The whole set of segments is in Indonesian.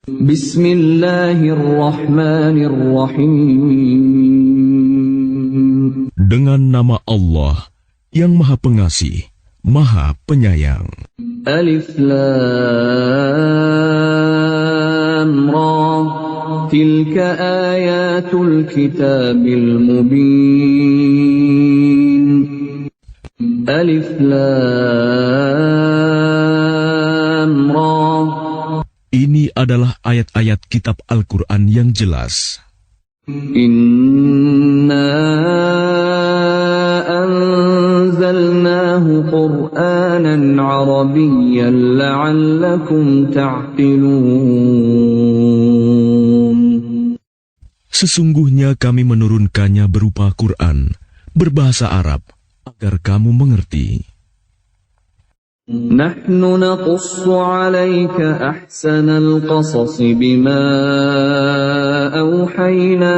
Bismillahirrahmanirrahim. Dengan nama Allah yang Maha Pengasih, Maha Penyayang. Alif Lam Ra. Tilka ayatul kitabil mubin. Alif Lam Ra. Ini adalah ayat-ayat kitab Al-Quran yang jelas. Inna anzalnahu Qur'anan Arabiyyan la'allakum ta'qilun. Sesungguhnya kami menurunkannya berupa Quran, berbahasa Arab, agar kamu mengerti. Nahnu naqussu 'alaika ahsanal qasas bima awhayna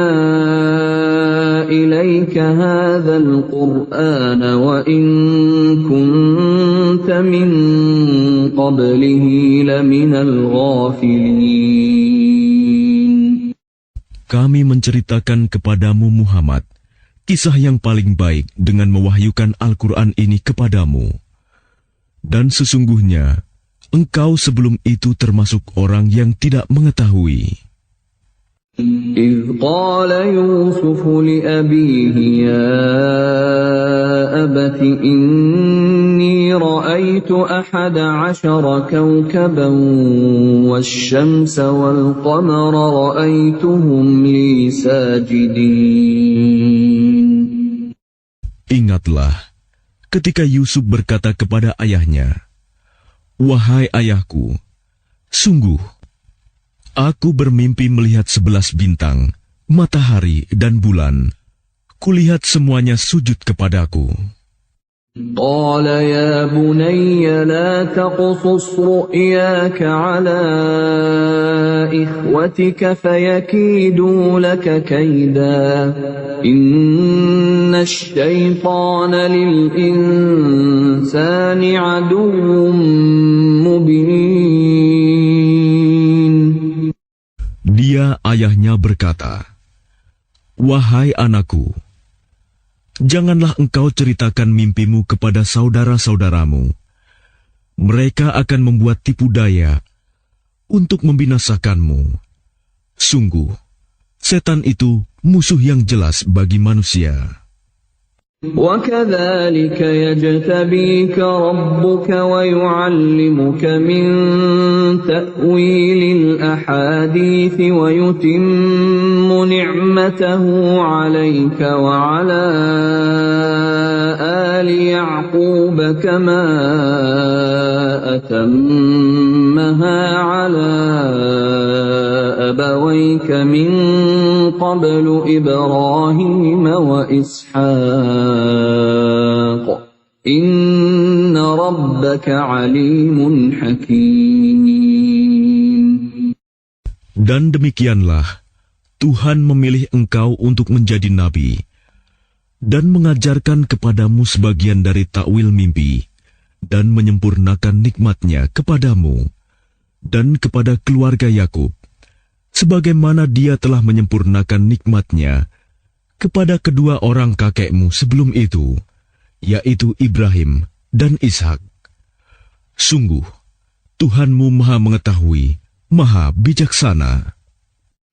ilayka hadzal qur'ana wa in kunta min qablihi laminal ghafilin. Kami menceritakan kepadamu Muhammad kisah yang paling baik dengan mewahyukan Al-Quran ini kepadamu. Dan sesungguhnya, engkau sebelum itu termasuk orang yang tidak mengetahui. إذ قال يوسف لأبيه يا أبت إني رأيت 11 كوكبا والشمس والقمر رأيتهم لي ساجدين. Ingatlah, ketika Yusuf berkata kepada ayahnya, "Wahai ayahku, sungguh, aku bermimpi melihat 11 bintang, matahari dan bulan. Kulihat semuanya sujud kepadaku." قال يا بني لا تقصص رؤياك على إخوتك فيكيدوا لك كيدا إن الشيطان للإنسان عدو مبين. Dia ayahnya berkata, "Wahai anakku, janganlah engkau ceritakan mimpimu kepada saudara-saudaramu. Mereka akan membuat tipu daya untuk membinasakanmu. Sungguh, setan itu musuh yang jelas bagi manusia." وَكَذَلِكَ يَجْتَبِيكَ رَبُّكَ وَيُعَلِّمُكَ مِنْ تَأْوِيلِ الْأَحَادِيثِ وَيُتِمُّ نِعْمَتَهُ عَلَيْكَ وَعَلَى آلِ يَعْقُوبَ كَمَا أَتَمَّهَا عَلَى أَبَوَيْكَ مِنْ قَبْلُ إِبْرَاهِيمَ وَإِسْحَاقَ إِنَّ رَبَّكَ عَلِيمٌ حَكِيمٌ. Dan demikianlah Tuhan memilih engkau untuk menjadi nabi dan mengajarkan kepadamu sebagian dari takwil mimpi dan menyempurnakan nikmat-Nya kepadamu dan kepada keluarga Yakub, sebagaimana Dia telah menyempurnakan nikmat-Nya kepada kedua orang kakekmu sebelum itu, yaitu Ibrahim dan Ishak. Sungguh, Tuhanmu Maha Mengetahui, Maha Bijaksana.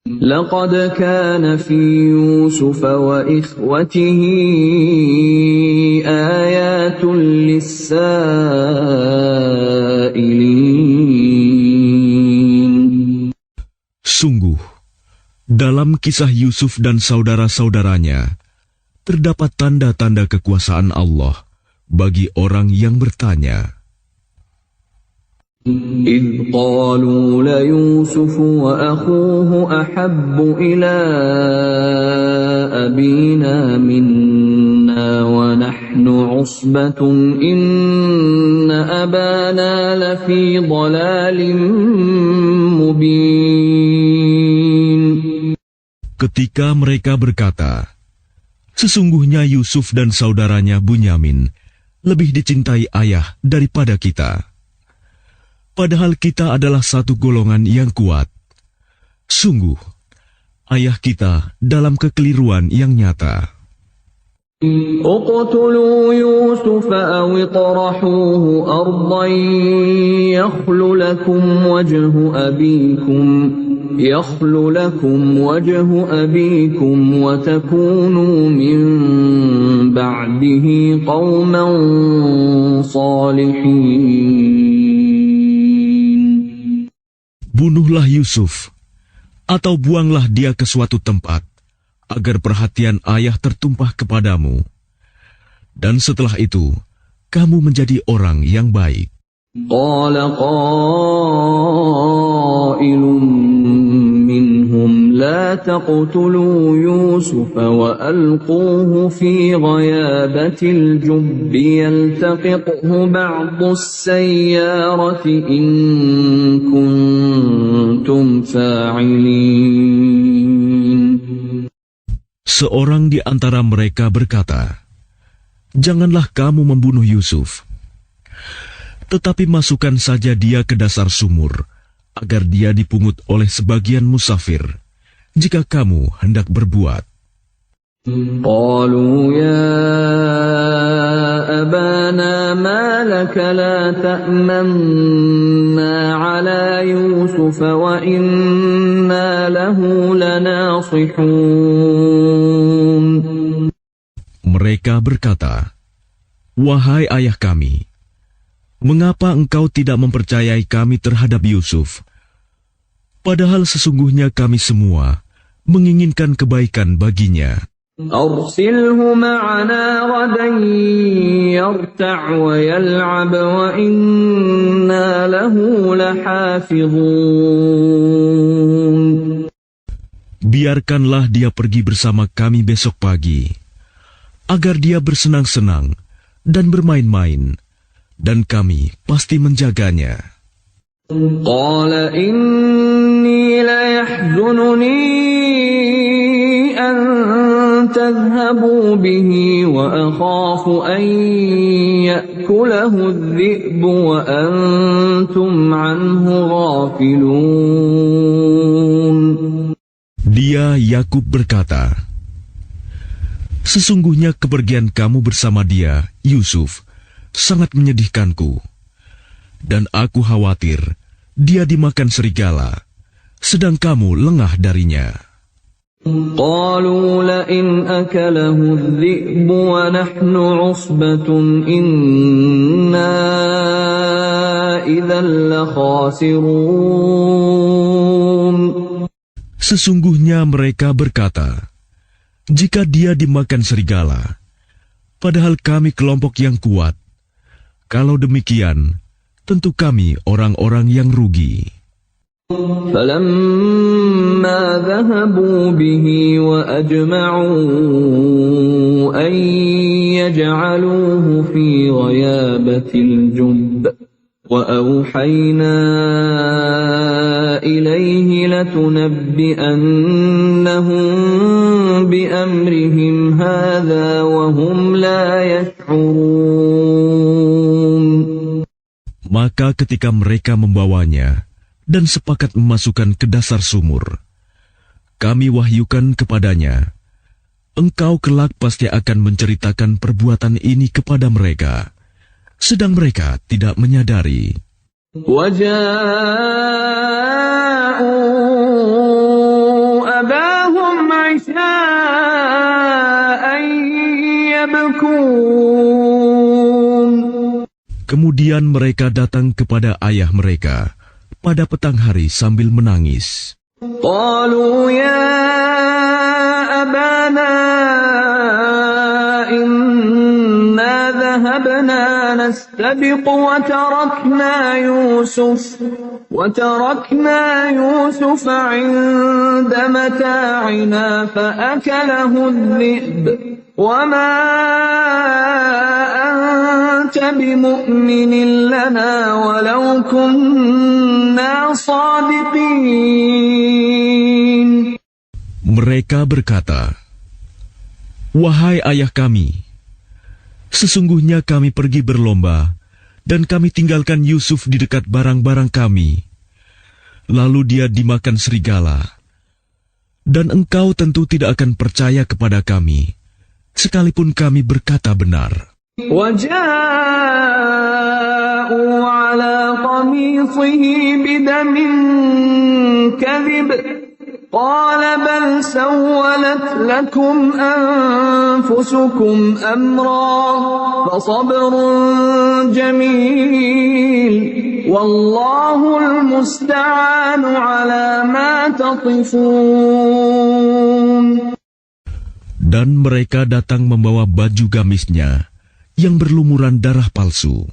لقد كان في يوسف وإخوته آيات للسائلين. Sungguh, dalam kisah Yusuf dan saudara-saudaranya, terdapat tanda-tanda kekuasaan Allah bagi orang yang bertanya. إذ قالوا ليوسف وأخوه أحب إلى أبينا منا ونحن عصبة إن أبانا لفي ضلال مبين. Ketika mereka berkata, "Sesungguhnya Yusuf dan saudaranya Bunyamin lebih dicintai ayah daripada kita. Padahal kita adalah satu golongan yang kuat." Sungguh, ayah kita dalam kekeliruan yang nyata. اقتلوا يوسف أو اطرحوه أرضا يخل لكم وجه أبيكم وتكونوا من بعده قوما صالحين. Bunuhlah Yusuf, atau buanglah dia ke suatu tempat, agar perhatian ayah tertumpah kepadamu. Dan setelah itu, kamu menjadi orang yang baik. قال قائل منهم لا تقتلوا يوسف وألقوه في غيابة الجب يلتقطه بعض السيارة إن كنتم فاعلين. Seorang di antara mereka berkata, "Janganlah kamu membunuh Yusuf, tetapi masukkan saja dia ke dasar sumur, agar dia dipungut oleh sebagian musafir, jika kamu hendak berbuat." قالوا يا أبانا ما لك لا تأمنا على يوسف وإنا له لناصحون. Mereka berkata, "Wahai ayah kami, mengapa engkau tidak mempercayai kami terhadap Yusuf? Padahal sesungguhnya kami semua menginginkan kebaikan baginya." أرسله معنا غدا يرتع ويلعب وإنا له لحافظون. Biarkanlah dia pergi bersama kami besok pagi, agar dia bersenang-senang dan bermain-main, dan kami pasti menjaganya. قال إني ليحزنني أن تذهبوا به وأخاف أن يأكله الذئب وأنتم عنه غافلون. Dia Yakub berkata, "Sesungguhnya kepergian kamu bersama dia, Yusuf, sangat menyedihkanku, dan aku khawatir dia dimakan serigala, sedang kamu lengah darinya." قالوا لئن أكله الذئب ونحن عصبة إنا إذا لخاسرون. Sesungguhnya mereka berkata, "Jika dia dimakan serigala, padahal kami kelompok yang kuat, kalau demikian, tentu kami orang-orang yang rugi." فلما ذهبوا به وأجمعوا أن يجعلوه في غيابة الجب وأوحينا إليه لتنبئنهم بأمرهم هذا وهم لا يشعرون. Maka ketika mereka membawanya dan sepakat memasukkan ke dasar sumur, kami wahyukan kepadanya, "Engkau kelak pasti akan menceritakan perbuatan ini kepada mereka," sedang mereka tidak menyadari. وَجَاءُوا أَبَاهُمْ عِشَاءً يَبْكُونَ. Kemudian mereka datang kepada ayah mereka pada petang hari sambil menangis. قالوا يا أبانا إنا ذهبنا نستبق وتركنا يوسف عند متاعنا فأكله الذئب وما أنت بمؤمن لنا ولو كنا صادقين. Mereka berkata, "Wahai ayah kami, sesungguhnya kami pergi berlomba dan kami tinggalkan Yusuf di dekat barang-barang kami. Lalu dia dimakan serigala. Dan engkau tentu tidak akan percaya kepada kami, sekalipun kami berkata benar. وجاءوا على قميصه بدم كذب قال بل سولت لكم أنفسكم أمرا فصبر جميل والله المستعان على ما تصفون. Dan mereka datang membawa baju gamisnya yang berlumuran darah palsu.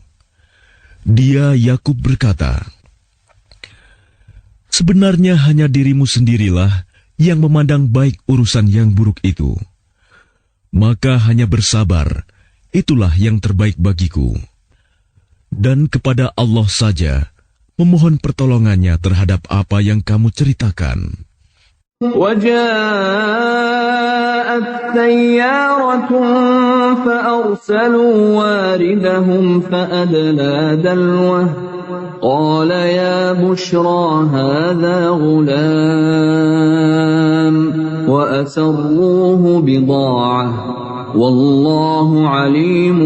Dia Yakub berkata, sebenarnya hanya dirimu sendirilah yang memandang baik urusan yang buruk itu. Maka hanya bersabar, itulah yang terbaik bagiku. Dan kepada Allah saja memohon pertolongannya terhadap apa yang kamu ceritakan. وجاءت سيارة فأرسلوا واردهم فأدلى دلوه قال يا بشرى هذا غلام وأسروه بضاعة والله عليم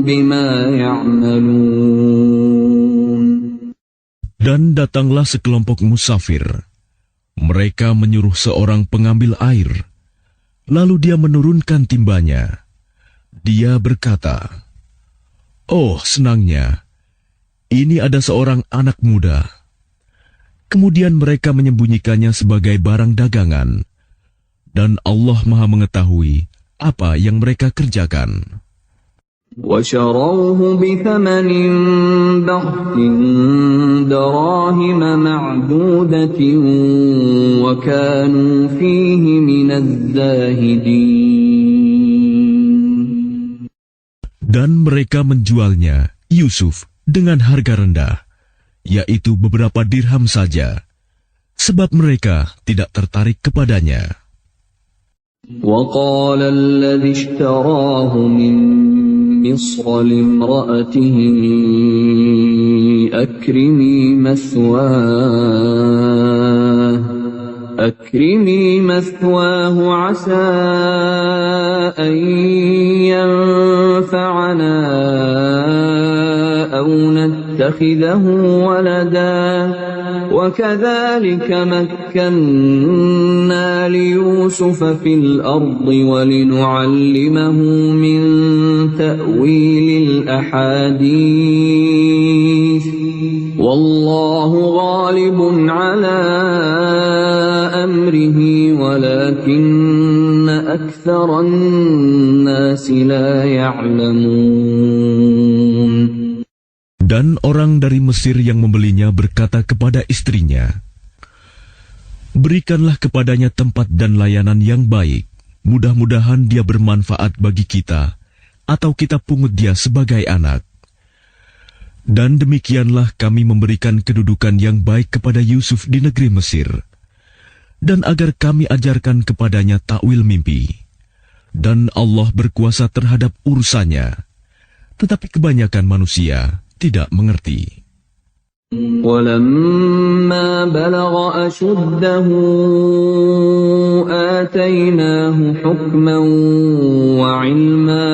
بما يعملون. Dan datanglah sekelompok musafir. Mereka menyuruh seorang pengambil air, lalu dia menurunkan timbanya. Dia berkata, "Oh, senangnya, ini ada seorang anak muda." Kemudian mereka menyembunyikannya sebagai barang dagangan, dan Allah Maha mengetahui apa yang mereka kerjakan. وشروه بثمن بخس دراهم معدودة وكانوا فيه من الزاهدين. Dan mereka menjualnya, Yusuf, dengan harga rendah, yaitu beberapa dirham saja, sebab mereka tidak tertarik kepadanya. وقال الذي اشتراه من مصر لامرأته أكرمي مثواه عسى أن ينفعنا أو نتخذه ولدا وكذلك مكنا ليوسف في الأرض ولنعلمه من تأويل الأحاديث والله غالب على أمره ولكن أكثر الناس لا يعلمون. Dan orang dari Mesir yang membelinya berkata kepada istrinya, berikanlah kepadanya tempat dan layanan yang baik, mudah-mudahan dia bermanfaat bagi kita, atau kita pungut dia sebagai anak. Dan demikianlah kami memberikan kedudukan yang baik kepada Yusuf di negeri Mesir, dan agar kami ajarkan kepadanya takwil mimpi. Dan Allah berkuasa terhadap urusannya, tetapi kebanyakan manusia tidak mengerti. ولما بلغ أشده آتيناه حكما وعلما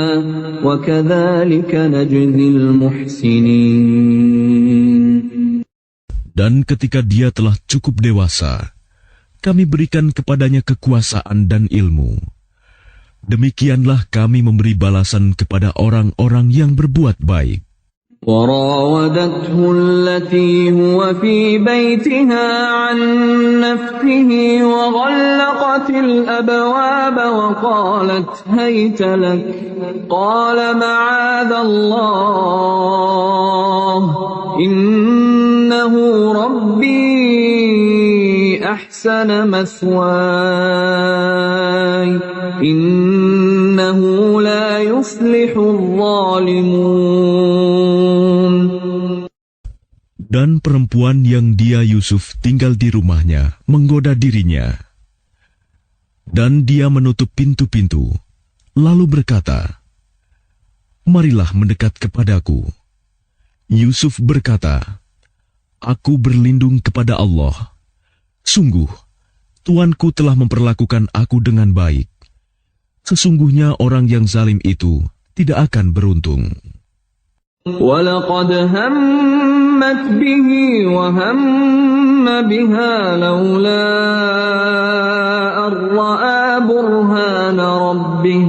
وكذلك نجزي المحسنين. Dan ketika dia telah cukup dewasa, kami berikan kepadanya kekuasaan dan ilmu. Demikianlah kami memberi balasan kepada orang-orang yang berbuat baik. وراودته التي هو في بيتها عن نفسه وغلقت الأبواب وقالت هيت لك قال معاذ الله إنه ربي أحسن مثواي إنه لا يفلح الظالمون. Dan perempuan yang dia Yusuf tinggal di rumahnya menggoda dirinya. Dan dia menutup pintu-pintu, lalu berkata, marilah mendekat kepadaku. Yusuf berkata, aku berlindung kepada Allah. Sungguh, Tuanku telah memperlakukan aku dengan baik. Sesungguhnya orang yang zalim itu tidak akan beruntung. وَلَقَدْ هَمَّتْ بِهِ وَهَمَّ بِهَا لَوْلَا أَن رَّأَىٰ بُرْهَانَ رَبِّهِ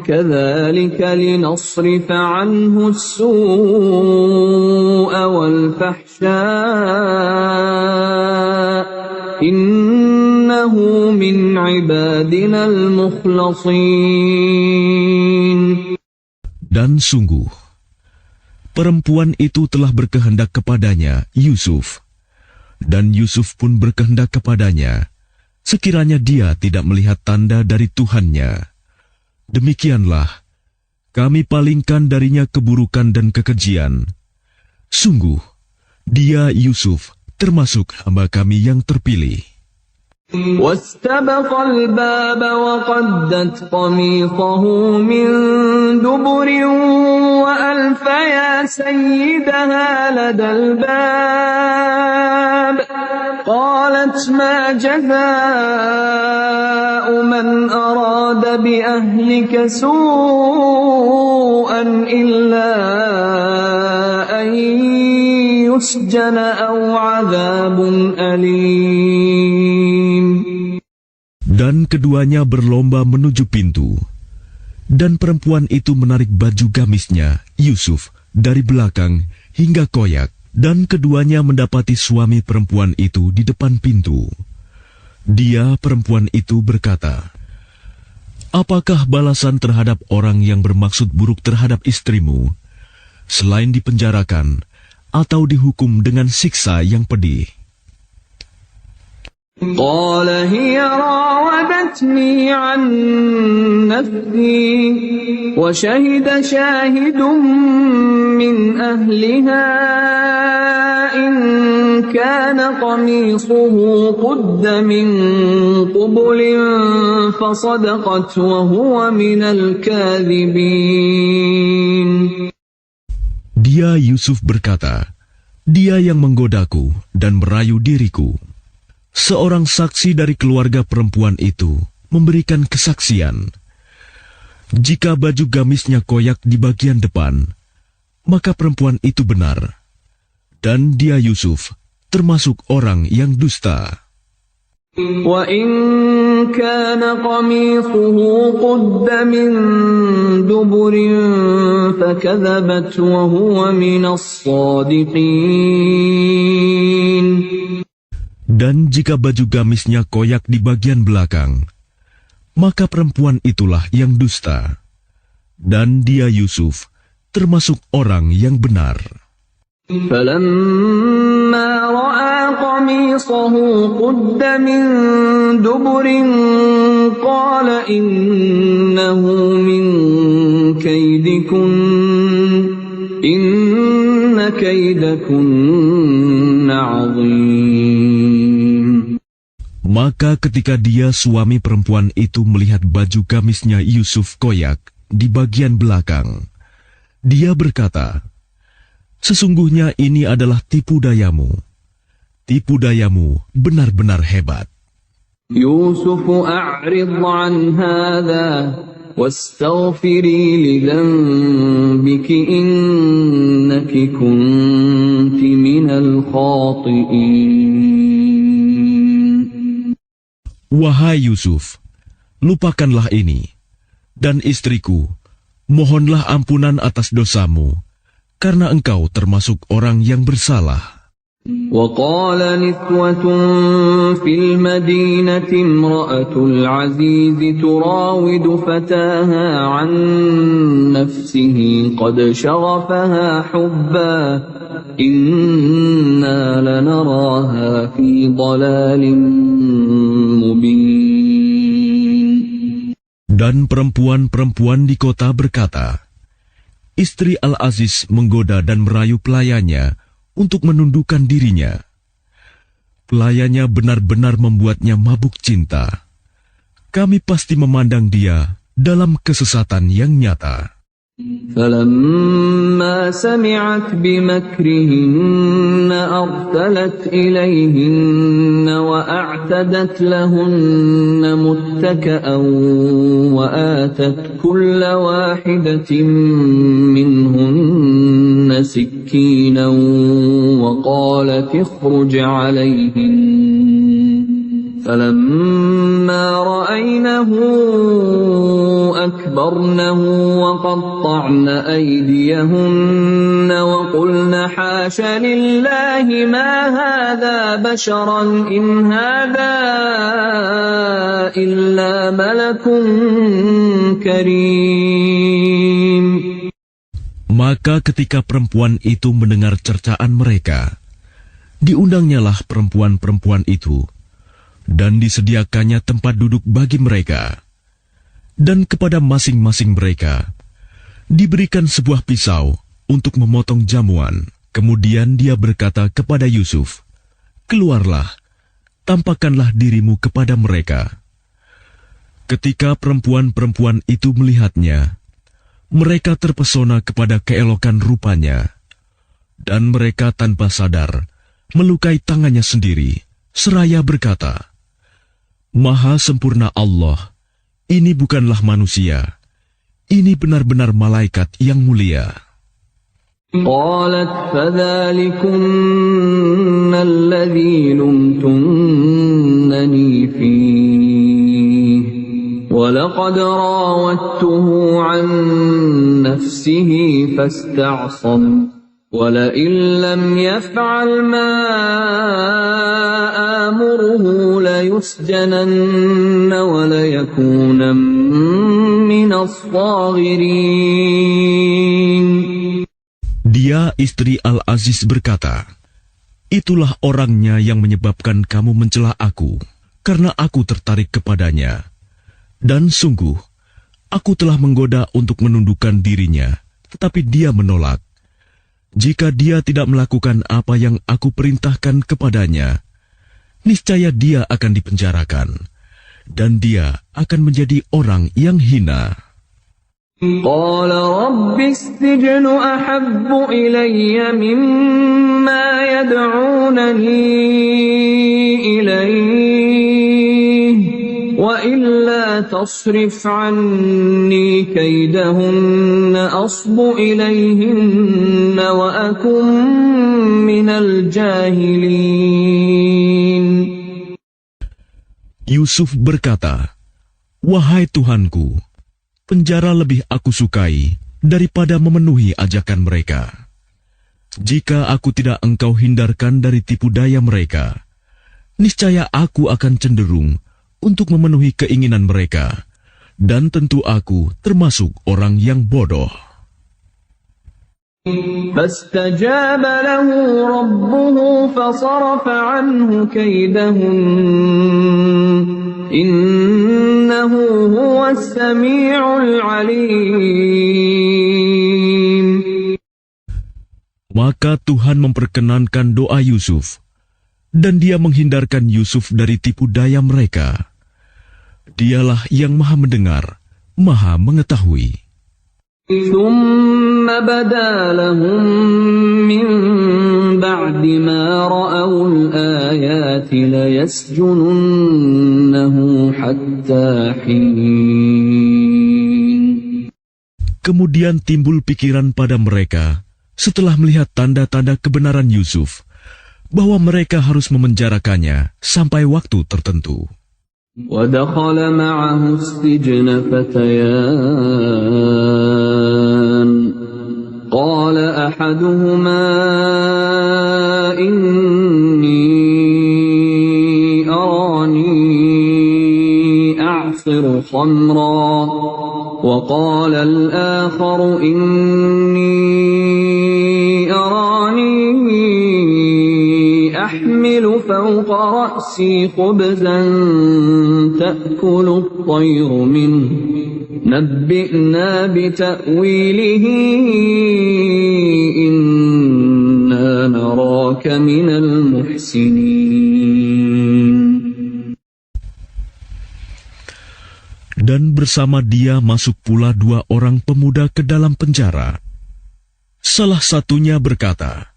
كَذَٰلِكَ لِنَصْرِفَ عَنْهُ السُّوءَ وَالْفَحْشَاءَ إِنَّهُ مِنْ عِبَادِنَا الْمُخْلَصِينَ. Dan sungguh, perempuan itu telah berkehendak kepadanya, Yusuf. Dan Yusuf pun berkehendak kepadanya, sekiranya dia tidak melihat tanda dari Tuhannya. Demikianlah, kami palingkan darinya keburukan dan kekejian. Sungguh, dia Yusuf termasuk hamba kami yang terpilih. واستبق الباب وقدت قميصه من دبر وألف يا سيدها لدى الباب قالت ما جزاء من أراد بأهلك سوءا إلا أن يسجن أو عذاب أليم. Dan keduanya berlomba menuju pintu. Dan perempuan itu menarik baju gamisnya, Yusuf, dari belakang hingga koyak. Dan keduanya mendapati suami perempuan itu di depan pintu. Dia, perempuan itu, berkata, "Apakah balasan terhadap orang yang bermaksud buruk terhadap istrimu, selain dipenjarakan atau dihukum dengan siksa yang pedih?" قال هي راودتني عن نفسي وشهد شاهد من أهلها إن كان قميصه قد من قبل فصدقت وهو من الكاذبين. Dia Yusuf berkata, "Dia yang menggodaku dan merayu diriku." Seorang saksi dari keluarga perempuan itu memberikan kesaksian. Jika baju gamisnya koyak di bagian depan, maka perempuan itu benar. Dan dia Yusuf termasuk orang yang dusta. وَإِنْ كَانَ قَمِيصُهُ قُدَّ مِنْ دُبُرٍ فَكَذَبَتْ وَهُوَ مِنَ الصَّادِقِينَ. Dan jika baju gamisnya koyak di bagian belakang, maka perempuan itulah yang dusta. Dan dia Yusuf termasuk orang yang benar. فَلَمَّا رَأَى قَمِيصَهُ قُدَّ مِنْ دُبُرٍ قَالَ إِنَّهُ مِنْ كَيْدِكُنَّ إِنَّ كَيْدَكُنَّ عَظِيمٌ. Maka ketika dia suami perempuan itu melihat baju gamisnya Yusuf koyak di bagian belakang, dia berkata, "Sesungguhnya ini adalah tipu dayamu. Tipu dayamu benar-benar hebat." يوسف أعرض عن هذا واستغفري لذنبك إنك كنت من الخاطئين. Wahai Yusuf, lupakanlah ini, dan istriku, mohonlah ampunan atas dosamu, karena engkau termasuk orang yang bersalah. وقال نسوة في المدينة امرأة العزيز تراود فتاها عن نفسه قد شغفها حبا إنا لنراها في ضلال مبين. Dan perempuan-perempuan di kota berkata, "Istri Al-Aziz menggoda dan merayu pelayannya untuk menundukkan dirinya. Pelayannya benar-benar membuatnya mabuk cinta. Kami pasti memandang dia dalam kesesatan yang nyata." فلما سمعت بمكرهن أرسلت إليهن وأعتدت لهن متكأ وآتت كل واحدة منهن سكينا وقالت اخرج عليهن فلما رأينه أكبرنه وقطعن أيديهن وقلن حاش لله ما هذا بشرا إن هذا إلا ملك كريم. Maka ketika perempuan itu mendengar cercaan mereka, diundangnyalah perempuan-perempuan itu, dan disediakannya tempat duduk bagi mereka. Dan kepada masing-masing mereka diberikan sebuah pisau untuk memotong jamuan. Kemudian dia berkata kepada Yusuf, "Keluarlah, tampakkanlah dirimu kepada mereka." Ketika perempuan-perempuan itu melihatnya, mereka terpesona kepada keelokan rupanya, dan mereka tanpa sadar melukai tangannya sendiri, seraya berkata, "Maha sempurna Allah, ini bukanlah manusia, ini benar-benar malaikat yang mulia." قالت فذلكن الذي لمتنني فيه ولقد راودته عن نفسه فاستعصم ولئن لم يفعل ما آمره ليسجنن وليكون من الصاغرين. Dia, istri Al-Aziz, berkata, "Itulah orangnya yang menyebabkan kamu mencela aku, karena aku tertarik kepadanya. Dan sungguh, aku telah menggoda untuk menundukkan dirinya, tetapi dia menolak. Jika dia tidak melakukan apa yang aku perintahkan kepadanya, niscaya dia akan dipenjarakan, dan dia akan menjadi orang yang hina." قال رب السجن أحب إلي مما يدعونني إليه وإلا تصرف عني كيدهن أصب إليهن وأكن من الجاهلين. Yusuf berkata, "Wahai Tuhanku, penjara lebih aku sukai daripada memenuhi ajakan mereka. Jika aku tidak engkau hindarkan dari tipu daya mereka, niscaya aku akan cenderung untuk memenuhi keinginan mereka, dan tentu aku termasuk orang yang bodoh." فاستجاب له ربه فصرف عنه كيدهن إنه هو السميع العليم. Maka Tuhan memperkenankan doa Yusuf, dan dia menghindarkan Yusuf dari tipu daya mereka. Dialah yang Maha Mendengar, Maha Mengetahui. ثم بدا لهم من بعد ما رأوا الآيات ليسجننه حتى حين. Kemudian timbul pikiran pada mereka setelah melihat tanda-tanda kebenaran Yusuf, bahwa mereka harus memenjarakannya sampai waktu tertentu. ودخل معه السجن فتيان قال أحدهما إني أراني أعصر خمرا وقال الآخر إني أراني أحمل فوق رأسي خبزا تأكل الطير منه نبئنا بتأويله إنا نراك من المحسنين. Dan bersama dia masuk pula 2 orang pemuda ke dalam penjara. Salah satunya berkata,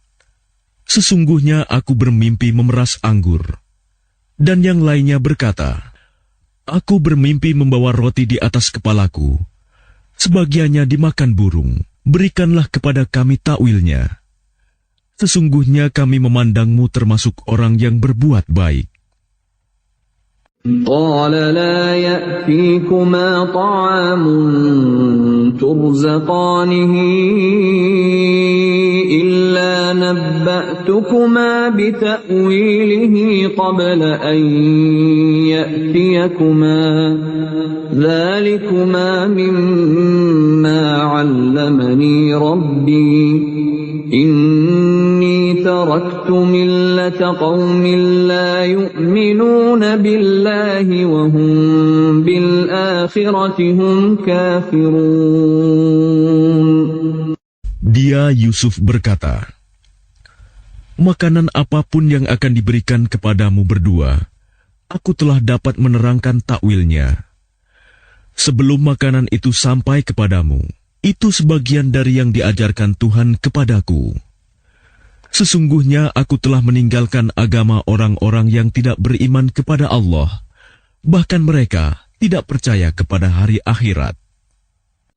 "Sesungguhnya aku bermimpi memeras anggur." Dan yang lainnya berkata, "Aku bermimpi membawa roti di atas kepalaku. Sebagiannya dimakan burung. Berikanlah kepada kami takwilnya. Sesungguhnya kami memandangmu termasuk orang yang berbuat baik." قال لا يأتيكما طعام ترزقانه إلا نبأتكما بتأويله قبل أن يأتيكما ذلكما مما علمني ربي إني تركت ملة قوم لا يؤمنون بالله وهم بالآخرة هم كافرون. Dia Yusuf berkata, "Makanan apapun yang akan diberikan kepadamu berdua, aku telah dapat menerangkan takwilnya. Sebelum makanan itu sampai kepadamu, itu sebagian dari yang diajarkan Tuhan kepadaku. Sesungguhnya aku telah meninggalkan agama orang-orang yang tidak beriman kepada Allah, bahkan mereka tidak percaya kepada hari akhirat.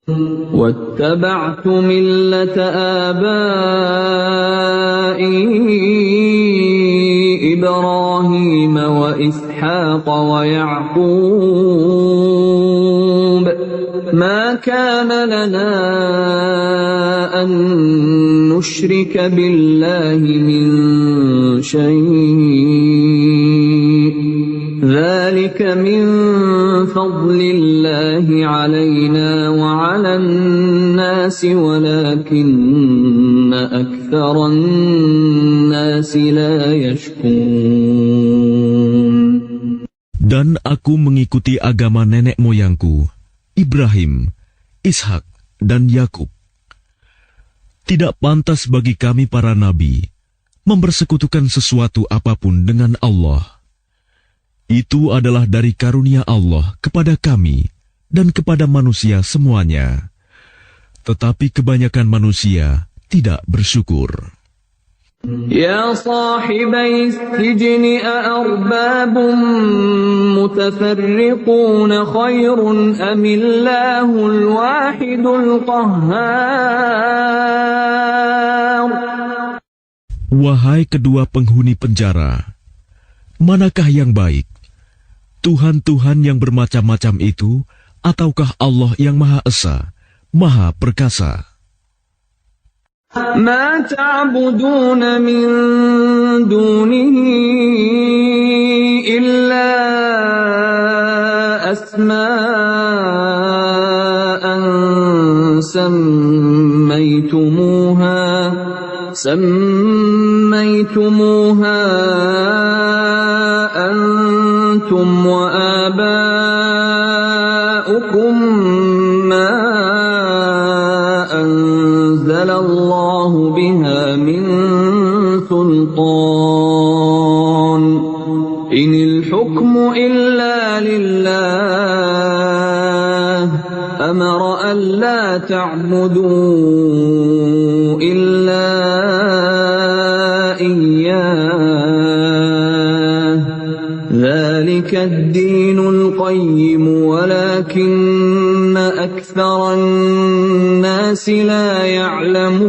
وَاتَّبَعْتُ مِلَّةَ آبَائِي إِبْرَاهِيمَ وَإِسْحَاقَ وَيَعْقُوبَ مَا كَانَ لَنَا أَن نُّشْرِكَ بِاللَّهِ مِن شَيْءٍ ذَلِكَ مِن فَضْلِ اللَّهِ عَلَيْنَا وَعَلَى النَّاسِ وَلَكِنَّ أَكْثَرَ النَّاسِ لَا يَشْكُرُونَ. Dan aku mengikuti agama nenek moyangku, Ibrahim, Ishak, dan Yakub. Tidak pantas bagi kami para nabi mempersekutukan sesuatu apapun dengan Allah. Itu adalah dari karunia Allah kepada kami dan kepada manusia semuanya. Tetapi kebanyakan manusia tidak bersyukur. يا صاحبي السجن أأرباب متفرقون خير أم الله الواحد القهار. Wahai kedua penghuni penjara, manakah yang baik? Tuhan-Tuhan yang bermacam-macam itu, ataukah Allah yang Maha Esa, Maha Perkasa? ما تعبدون من دونه إلا أسماء سميتموها أنتم وآباؤكم ما أنزل الله بها من سلطان إن الحكم إلا لله أمر ألا تعبدوا إلا إياه ذلك الدين القيم ولكن أكثر الناس لا يعلمون.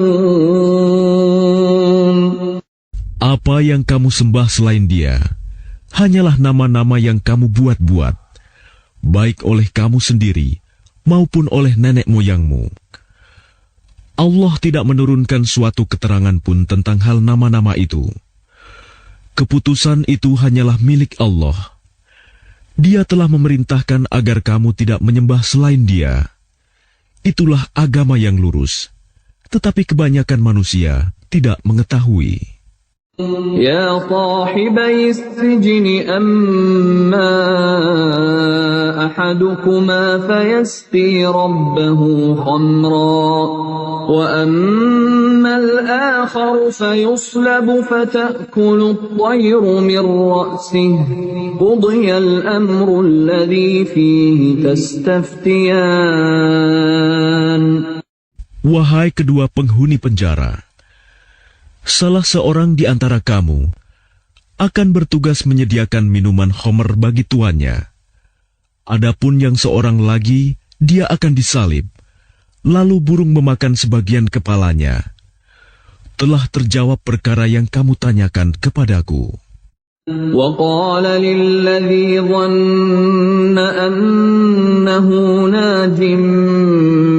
Apa yang kamu sembah selain Dia hanyalah nama-nama yang kamu buat-buat, baik oleh kamu sendiri maupun oleh nenek moyangmu. Allah tidak menurunkan suatu keterangan pun tentang hal nama-nama itu. Keputusan itu hanyalah milik Allah. Dia telah memerintahkan agar kamu tidak menyembah selain Dia. Itulah agama yang lurus, tetapi kebanyakan manusia tidak mengetahui. يا صاحبي السجن أما أحدكما فيسقي ربه خمرا وأما وأما الآخر فيصلب فتأكل الطير من رأسه قضي الأمر الذي فيه تستفتيان. Wahai kedua penghuni penjara, salah seorang di antara kamu akan bertugas menyediakan minuman khamr bagi tuannya. Adapun yang seorang lagi, dia akan disalib, lalu burung memakan sebagian kepalanya. Telah terjawab perkara yang kamu tanyakan kepadaku. وقال للذي ظن أنه ناج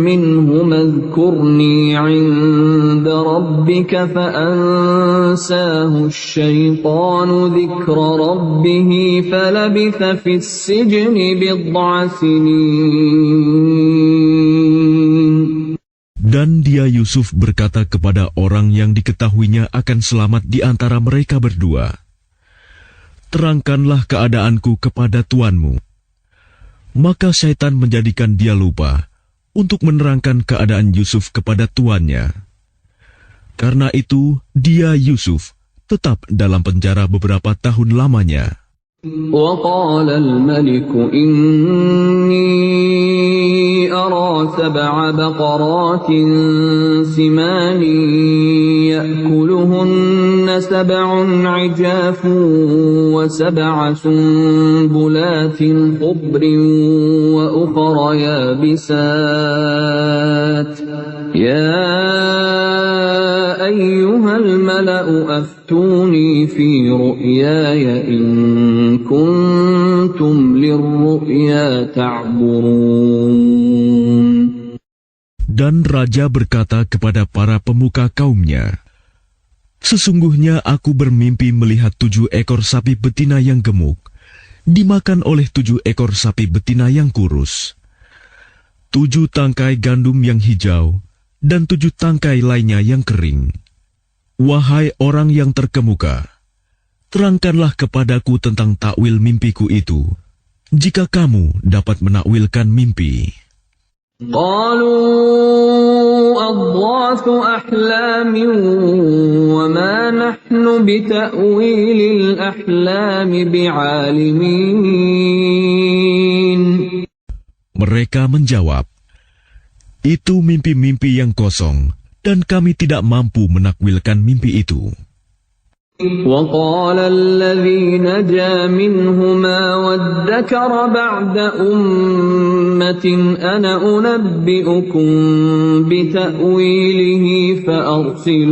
منهم اذكرني عند ربك فأنساه الشيطان ذكر ربه فلبث في السجن بضع سنين. Dan dia Yusuf berkata kepada orang yang diketahuinya akan selamat di antara mereka berdua, terangkanlah keadaanku kepada tuanmu. Maka syaitan menjadikan dia lupa untuk menerangkan keadaan Yusuf kepada tuannya. Karena itu, dia Yusuf tetap dalam penjara beberapa tahun lamanya. وقال الملك إني أرى 7 بقرات سمان يأكلهن 7 عجاف و7 سنبلات خضر وأخر يابسات يا أيها الملأ أفتوني في رؤياي إن كنتم للرؤيا تعبرون. Dan raja berkata kepada para pemuka kaumnya, sesungguhnya aku bermimpi melihat 7 ekor sapi betina yang gemuk dimakan oleh 7 ekor sapi betina yang kurus, 7 tangkai gandum yang hijau, dan 7 tangkai lainnya yang kering. Wahai orang yang terkemuka, terangkanlah kepadaku tentang takwil mimpiku itu, jika kamu dapat menakwilkan mimpi. قالوا أضغاث أحلام وما نحن بتأويل الأحلام بعالمين. Mereka menjawab, itu mimpi-mimpi yang kosong, dan kami tidak mampu menakwilkan mimpi itu. وقال الذي نجا منهما وادكر بعد أمة أنا أنبئكم بتأويله فأرسلون.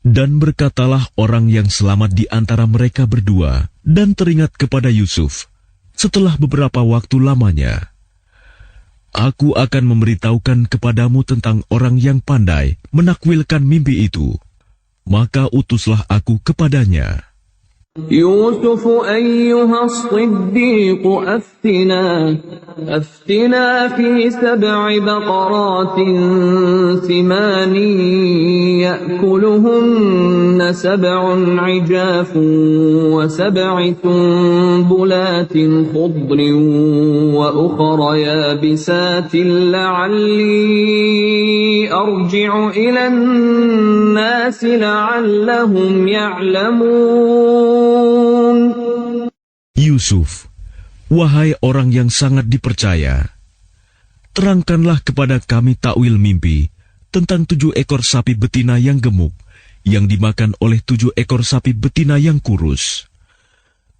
Dan berkatalah orang yang selamat di antara mereka berdua dan teringat kepada Yusuf setelah beberapa waktu lamanya. Aku akan memberitahukan kepadamu tentang orang yang pandai menakwilkan mimpi itu. Maka utuslah aku kepadanya. يوسف أيها الصديق أفتنا في 7 بقرات سمان يأكلهن 7 عجاف و7 سنبلات خضر وأخر يابسات لعلي أرجع إلى الناس لعلهم يعلمون. Yusuf, wahai orang yang sangat dipercaya, terangkanlah kepada kami takwil mimpi tentang 7 ekor sapi betina yang gemuk yang dimakan oleh 7 ekor sapi betina yang kurus,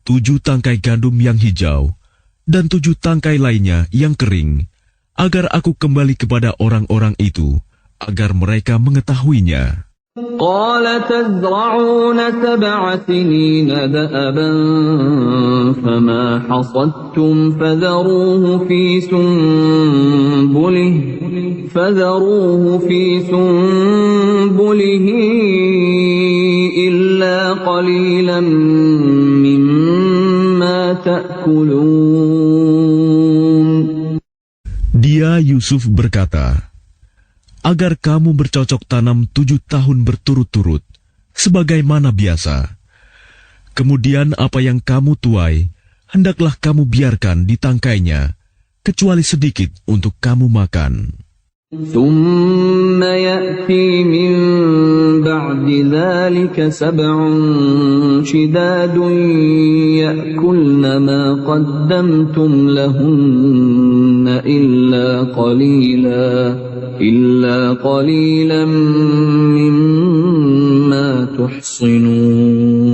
7 tangkai gandum yang hijau, dan 7 tangkai lainnya yang kering, agar aku kembali kepada orang-orang itu, agar mereka mengetahuinya. قال تزرعون 7 سنين دأبا فما حصدتم فذروه في سنبله إلا قليلا مما تأكلون. Dia Yusuf berkata, agar kamu bercocok tanam 7 tahun berturut-turut, sebagaimana biasa. Kemudian apa yang kamu tuai, hendaklah kamu biarkan di tangkainya, kecuali sedikit untuk kamu makan. ثم يأتي من بعد ذلك 7 شداد يأكلن ما قدمتم لهن إلا قليلا مما تحصنون.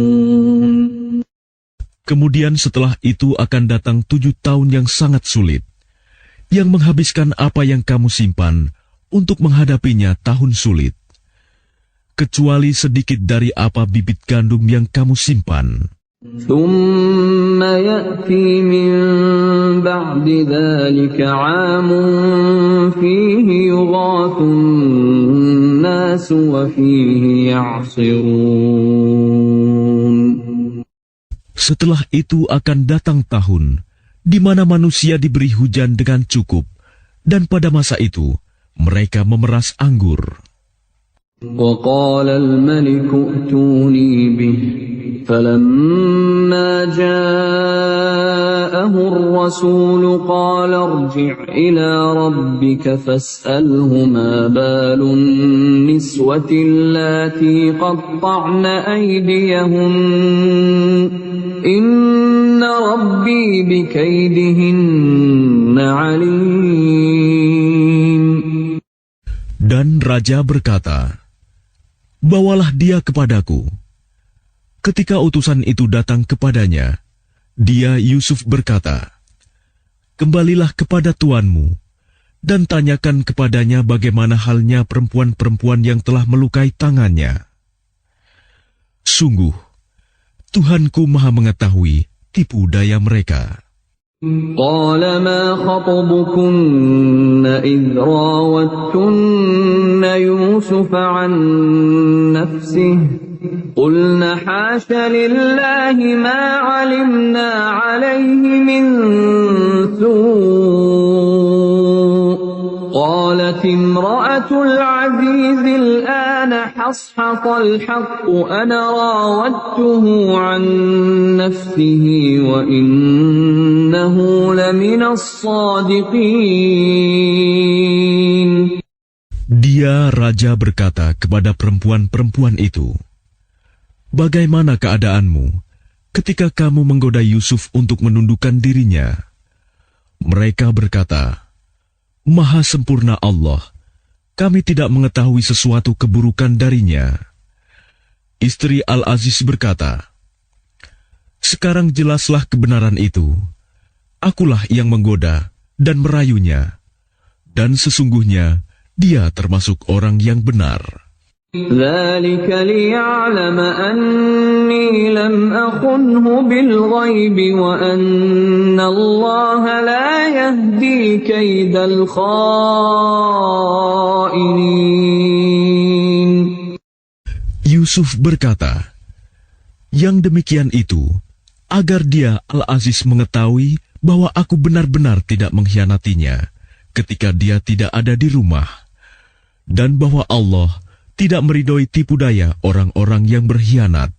Kemudian setelah itu akan datang 7 tahun yang sangat sulit, yang menghabiskan apa yang kamu simpan untuk menghadapinya tahun sulit, kecuali sedikit dari apa bibit gandum yang kamu simpan. ثم يأتي من بعد ذلك عام فيه يغاث الناس وفيه يعصرون. Setelah itu akan datang tahun di mana manusia diberi hujan dengan cukup, dan pada masa itu mereka memeras anggur. وقال الملك ائتوني به فلما جاءه الرسول قال ارجع إلى ربك فاسأله ما بال النسوة اللاتي قطعن أيديهن إن ربي بكيدهن عليم. Dan raja berkata, "Bawalah dia kepadaku." Ketika utusan itu datang kepadanya, dia Yusuf berkata, "Kembalilah kepada tuanmu dan tanyakan kepadanya bagaimana halnya perempuan-perempuan yang telah melukai tangannya. Sungguh, Tuhanku Maha mengetahui tipu daya mereka." قال ما خطبكن إذ راوتن يوسف عن نفسه قلن حاش لله ما علمنا عليه من سوء قالت امرأة العزيز الآن حصحص الحق أنا راودته عن نفسه وإنه لمن الصادقين. Dia raja berkata kepada perempuan-perempuan itu, "Bagaimana keadaanmu ketika kamu menggoda Yusuf untuk menundukkan dirinya?" Mereka berkata, "Maha sempurna Allah, kami tidak mengetahui sesuatu keburukan darinya." Istri Al-Aziz berkata, "Sekarang jelaslah kebenaran itu. Akulah yang menggoda dan merayunya, dan sesungguhnya dia termasuk orang yang benar." ذلك ليعلم أني لم أخنه بالغيب وأن الله لا يهدي كيد الخائنين. Yusuf berkata, "Yang demikian itu agar dia Al-Aziz mengetahui bahwa aku benar-benar tidak mengkhianatinya ketika dia tidak ada di rumah, dan bahwa Allah tidak meridhoi tipu daya orang-orang yang berkhianat."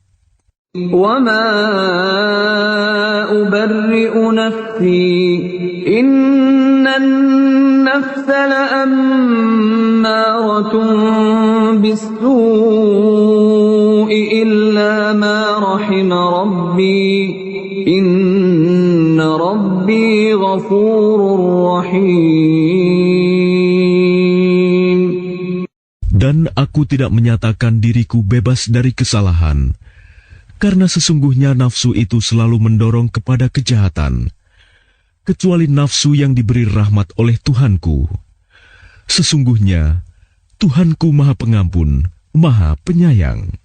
وَمَا أُبَرِّئُ نَفْسِي إِنَّ النَّفْسَ لَأَمَّارَةٌ بِالسُّوءِ إِلَّا مَا رَحِمَ رَبِّي إِنَّ رَبِّي غَفُورٌ رَّحِيمٌ. Dan aku tidak menyatakan diriku bebas dari kesalahan, karena sesungguhnya nafsu itu selalu mendorong kepada kejahatan, kecuali nafsu yang diberi rahmat oleh Tuhanku. Sesungguhnya Tuhanku Maha Pengampun, Maha Penyayang.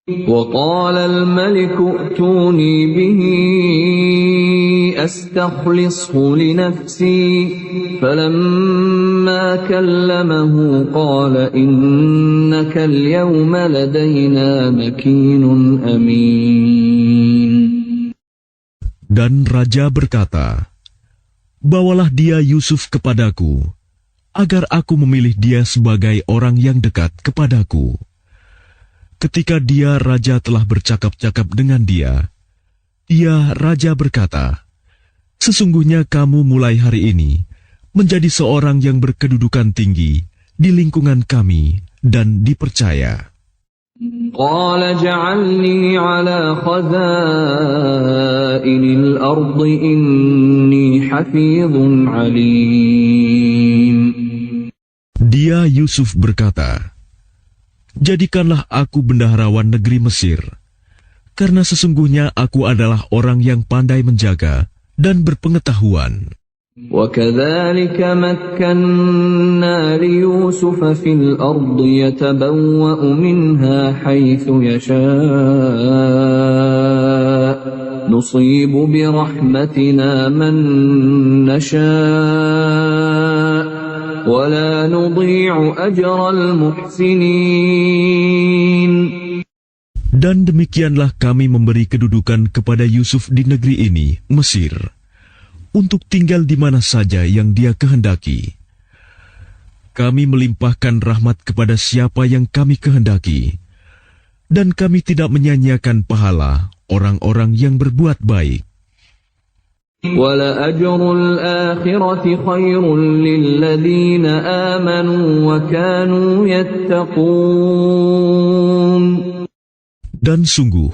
وقال الملك ائتوني به أستخلصه لنفسي فلما كلمه قال إنك اليوم لدينا مكين أمين. Dan raja berkata, "Bawalah dia Yusuf kepadaku, agar aku memilih dia sebagai orang yang dekat kepadaku." Ketika dia raja telah bercakap-cakap dengan dia raja berkata, "Sesungguhnya kamu mulai hari ini menjadi seorang yang berkedudukan tinggi di lingkungan kami dan dipercaya. قال اجعلني على خزائن الأرض إني حفيظ عليم. Dia Yusuf berkata, jadikanlah aku bendaharawan negeri Mesir, karena sesungguhnya aku adalah orang yang pandai menjaga dan berpengetahuan. وكذلك مكنا ليوسف في الأرض يتبوأ منها حيث يشاء نصيب برحمتنا من نشاء ولا نضيع أجر المحسنين. Dan demikianlah kami memberi kedudukan kepada Yusuf di negeri ini, Mesir, untuk tinggal di mana saja yang dia kehendaki. Kami melimpahkan rahmat kepada siapa yang kami kehendaki, dan kami tidak menyanyiakan pahala orang-orang yang berbuat baik. وَلَأَجْرُ الْآخِرَةِ خَيْرٌ لِلَّذِينَ آمَنُوا وَكَانُوا يَتَّقُونَ. Dan sungguh,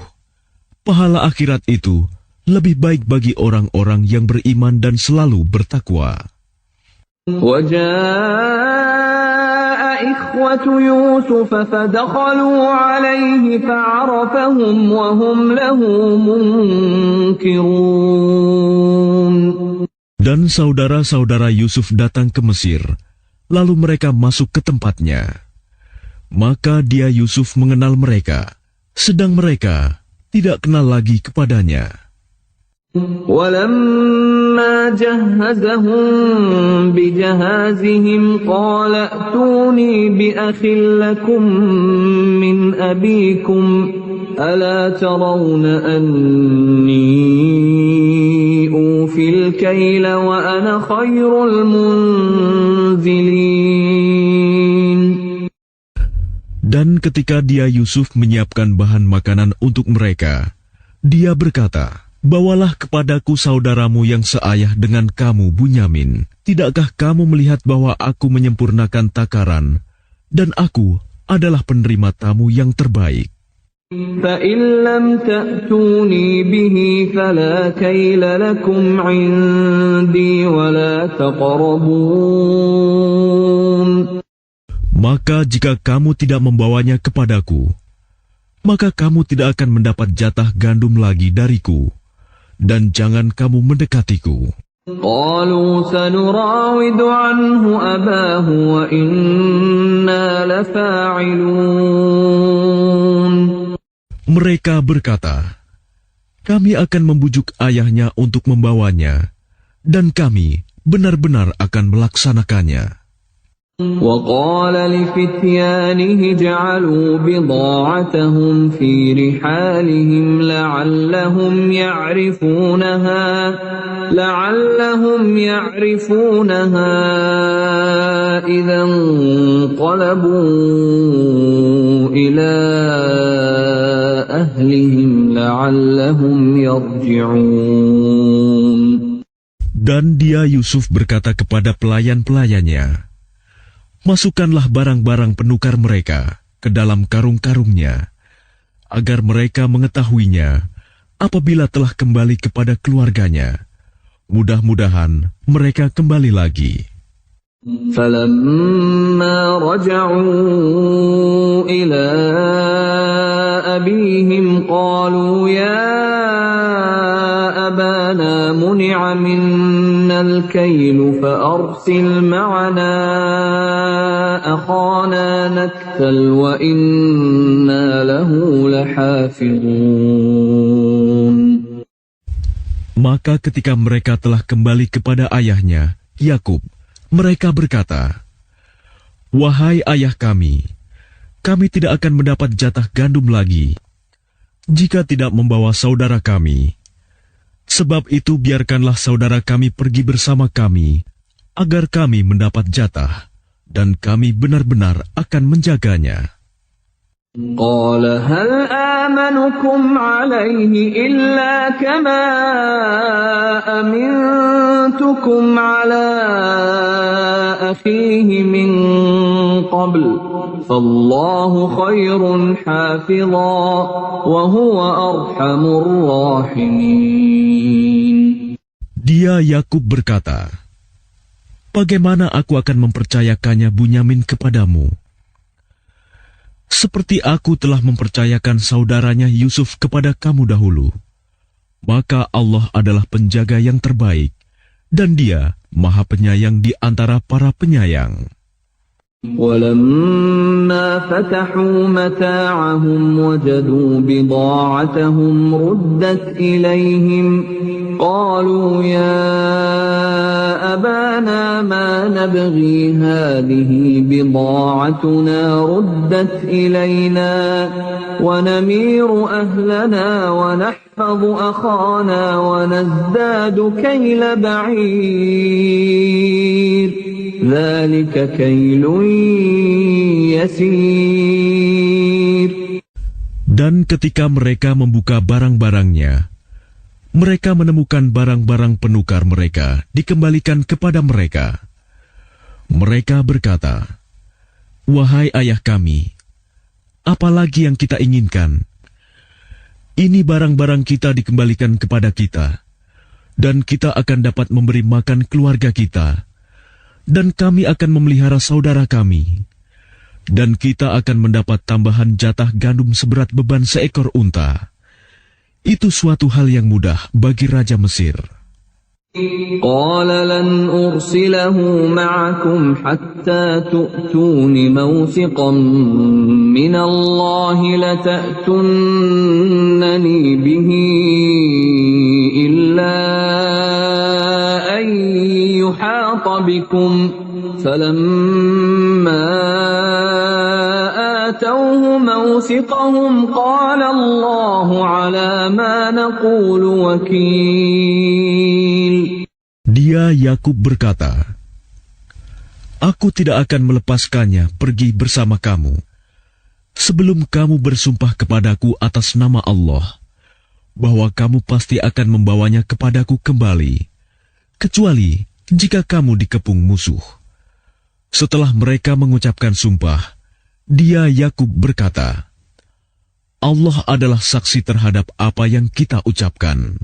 pahala akhirat itu lebih baik bagi orang-orang yang beriman dan selalu bertakwa. وَجَاءَ إِخْوَةُ يُوسُفَ فَدَخَلُوا عَلَيْهِ فَعَرَفَهُمْ وَهُمْ لَهُ مُنكِرُونَ. Dan saudara-saudara Yusuf datang ke Mesir, lalu mereka masuk ke tempatnya. Maka dia Yusuf mengenal mereka, sedang mereka tidak kenal lagi kepadanya. وَلَمَّا جَهَّزَهُم بِجَهَازِهِمْ قَالَ ائْتُونِي بِأَخٍ لَّكُم مِّنْ أَبِيكُمْ أَلَا تَرَوْنَ أَنِّي أُوفِي الْكَيْلَ وَأَنَا خَيْرُ الْمُنزِلِينَ. Dan ketika dia Yusuf menyiapkan bahan makanan untuk mereka, dia berkata, bawalah kepadaku saudaramu yang seayah dengan kamu, Bunyamin. Tidakkah kamu melihat bahwa aku menyempurnakan takaran, dan aku adalah penerima tamu yang terbaik? فَإِن لَّمْ تَأْتُونِي بِهِ فَلَا كَيْلَ لَكُمْ عِندِي وَلَا تَقْرَبُونَ. Maka jika kamu tidak membawanya kepadaku, maka kamu tidak akan mendapat jatah gandum lagi dariku, dan jangan kamu mendekatiku. قَالُوا سَنُرَاوِدُ عَنْهُ أَبَاهُ وَإِنَّا لَفَاعِلُونَ. Mereka berkata, kami akan membujuk ayahnya untuk membawanya, dan kami benar-benar akan melaksanakannya. وَقَالَ لِفِتْيَانِهِ اجْعَلُوا بِضَاعَتَهُمْ فِي رِحَالِهِمْ لَعَلَّهُمْ يَعْرِفُونَهَا إِذَا انقَلَبُوا إِلَى أَهْلِهِمْ لَعَلَّهُمْ يَرْجِعُونَ. Dan dia Yusuf berkata kepada pelayan-pelayannya, masukkanlah barang-barang penukar mereka ke dalam karung-karungnya, agar mereka mengetahuinya apabila telah kembali kepada keluarganya. Mudah-mudahan mereka kembali lagi. فَلَمَّا رَجَعُوا إِلَى أَبِيهِمْ قَالُوا يَا أَبَانَا مُنِعَ مِنَّا الْكَيْلُ فَأَرْسِلْ مَعَنَا أَخَانَا نَكْتَلْ وَإِنَّا لَهُ لَحَافِظُونَ. Maka ketika mereka telah kembali kepada ayahnya, Yakub, mereka berkata, wahai ayah kami tidak akan mendapat jatah gandum lagi jika tidak membawa saudara kami. Sebab itu biarkanlah saudara kami pergi bersama kami, agar kami mendapat jatah, dan kami benar-benar akan menjaganya. قال هل آمنكم عليه إلا كما أمنتكم على أخيه من قبل فالله خير حافظا وهو أرحم الراحمين. Dia Yakub berkata, "Bagaimana aku akan mempercayakannya Bunyamin kepadamu? Seperti aku telah mempercayakan saudaranya Yusuf kepada kamu dahulu. Maka Allah adalah penjaga yang terbaik, dan Dia Maha Penyayang di antara para penyayang." ولما فتحوا متاعهم وجدوا بضاعتهم ردت إليهم قالوا يا أبانا ما نبغي هذه بضاعتنا ردت إلينا ونمير أهلنا ونحفظ أخانا ونزداد كيل بعير ذلك كيل يسير. Dan ketika mereka membuka barang-barangnya, mereka menemukan barang-barang penukar mereka dikembalikan kepada mereka. Mereka berkata, "Wahai ayah kami, apalagi yang kita inginkan? Ini barang-barang kita dikembalikan kepada kita, dan kita akan dapat memberi makan keluarga kita, dan kami akan memelihara saudara kami, dan kita akan mendapat tambahan jatah gandum seberat beban seekor unta. Itu suatu hal yang mudah bagi Raja Mesir." قال لن أرسله معكم حتى تؤتون موثقا من الله لتأتونني به إلا أن يحاط بكم فلما آتوه موثقهم قال الله على ما نقول وكيل. Dia Yakub berkata, "Aku tidak akan melepaskannya pergi bersama kamu sebelum kamu bersumpah kepadaku atas nama Allah bahwa kamu pasti akan membawanya kepadaku kembali, kecuali jika kamu dikepung musuh." Setelah mereka mengucapkan sumpah, dia Yakub berkata, "Allah adalah saksi terhadap apa yang kita ucapkan."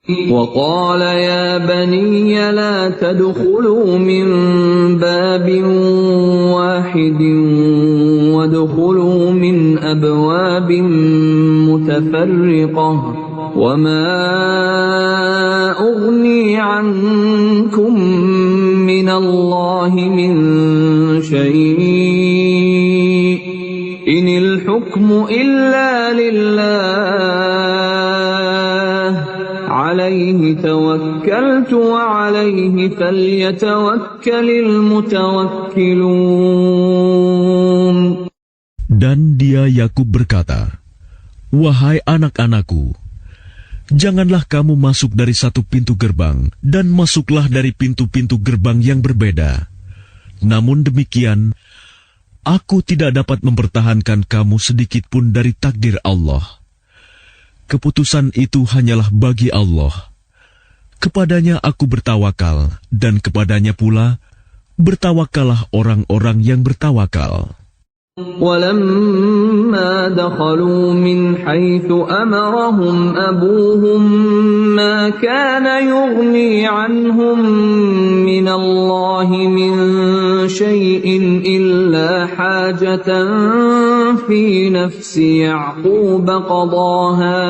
وقال يا بني لا تدخلوا من باب واحد وادخلوا من أبواب متفرقة وما أغني عنكم من الله من شيء إن الحكم إلا لله عليه توكلت وعليه فليتوكل المتوكلون. Dan dia Yakub berkata, "Wahai anak-anakku, janganlah kamu masuk dari satu pintu gerbang dan masuklah dari pintu-pintu gerbang yang berbeda. Namun demikian, aku tidak dapat mempertahankan kamu sedikit pun dari takdir Allah. Keputusan itu hanyalah bagi Allah. Kepadanya aku bertawakal, dan kepadanya pula bertawakallah orang-orang yang bertawakal." ولما دخلوا من حيث أمرهم أبوهم ما كان يغني عنهم من الله من شيء إلا حاجة في نفس يعقوب قضاها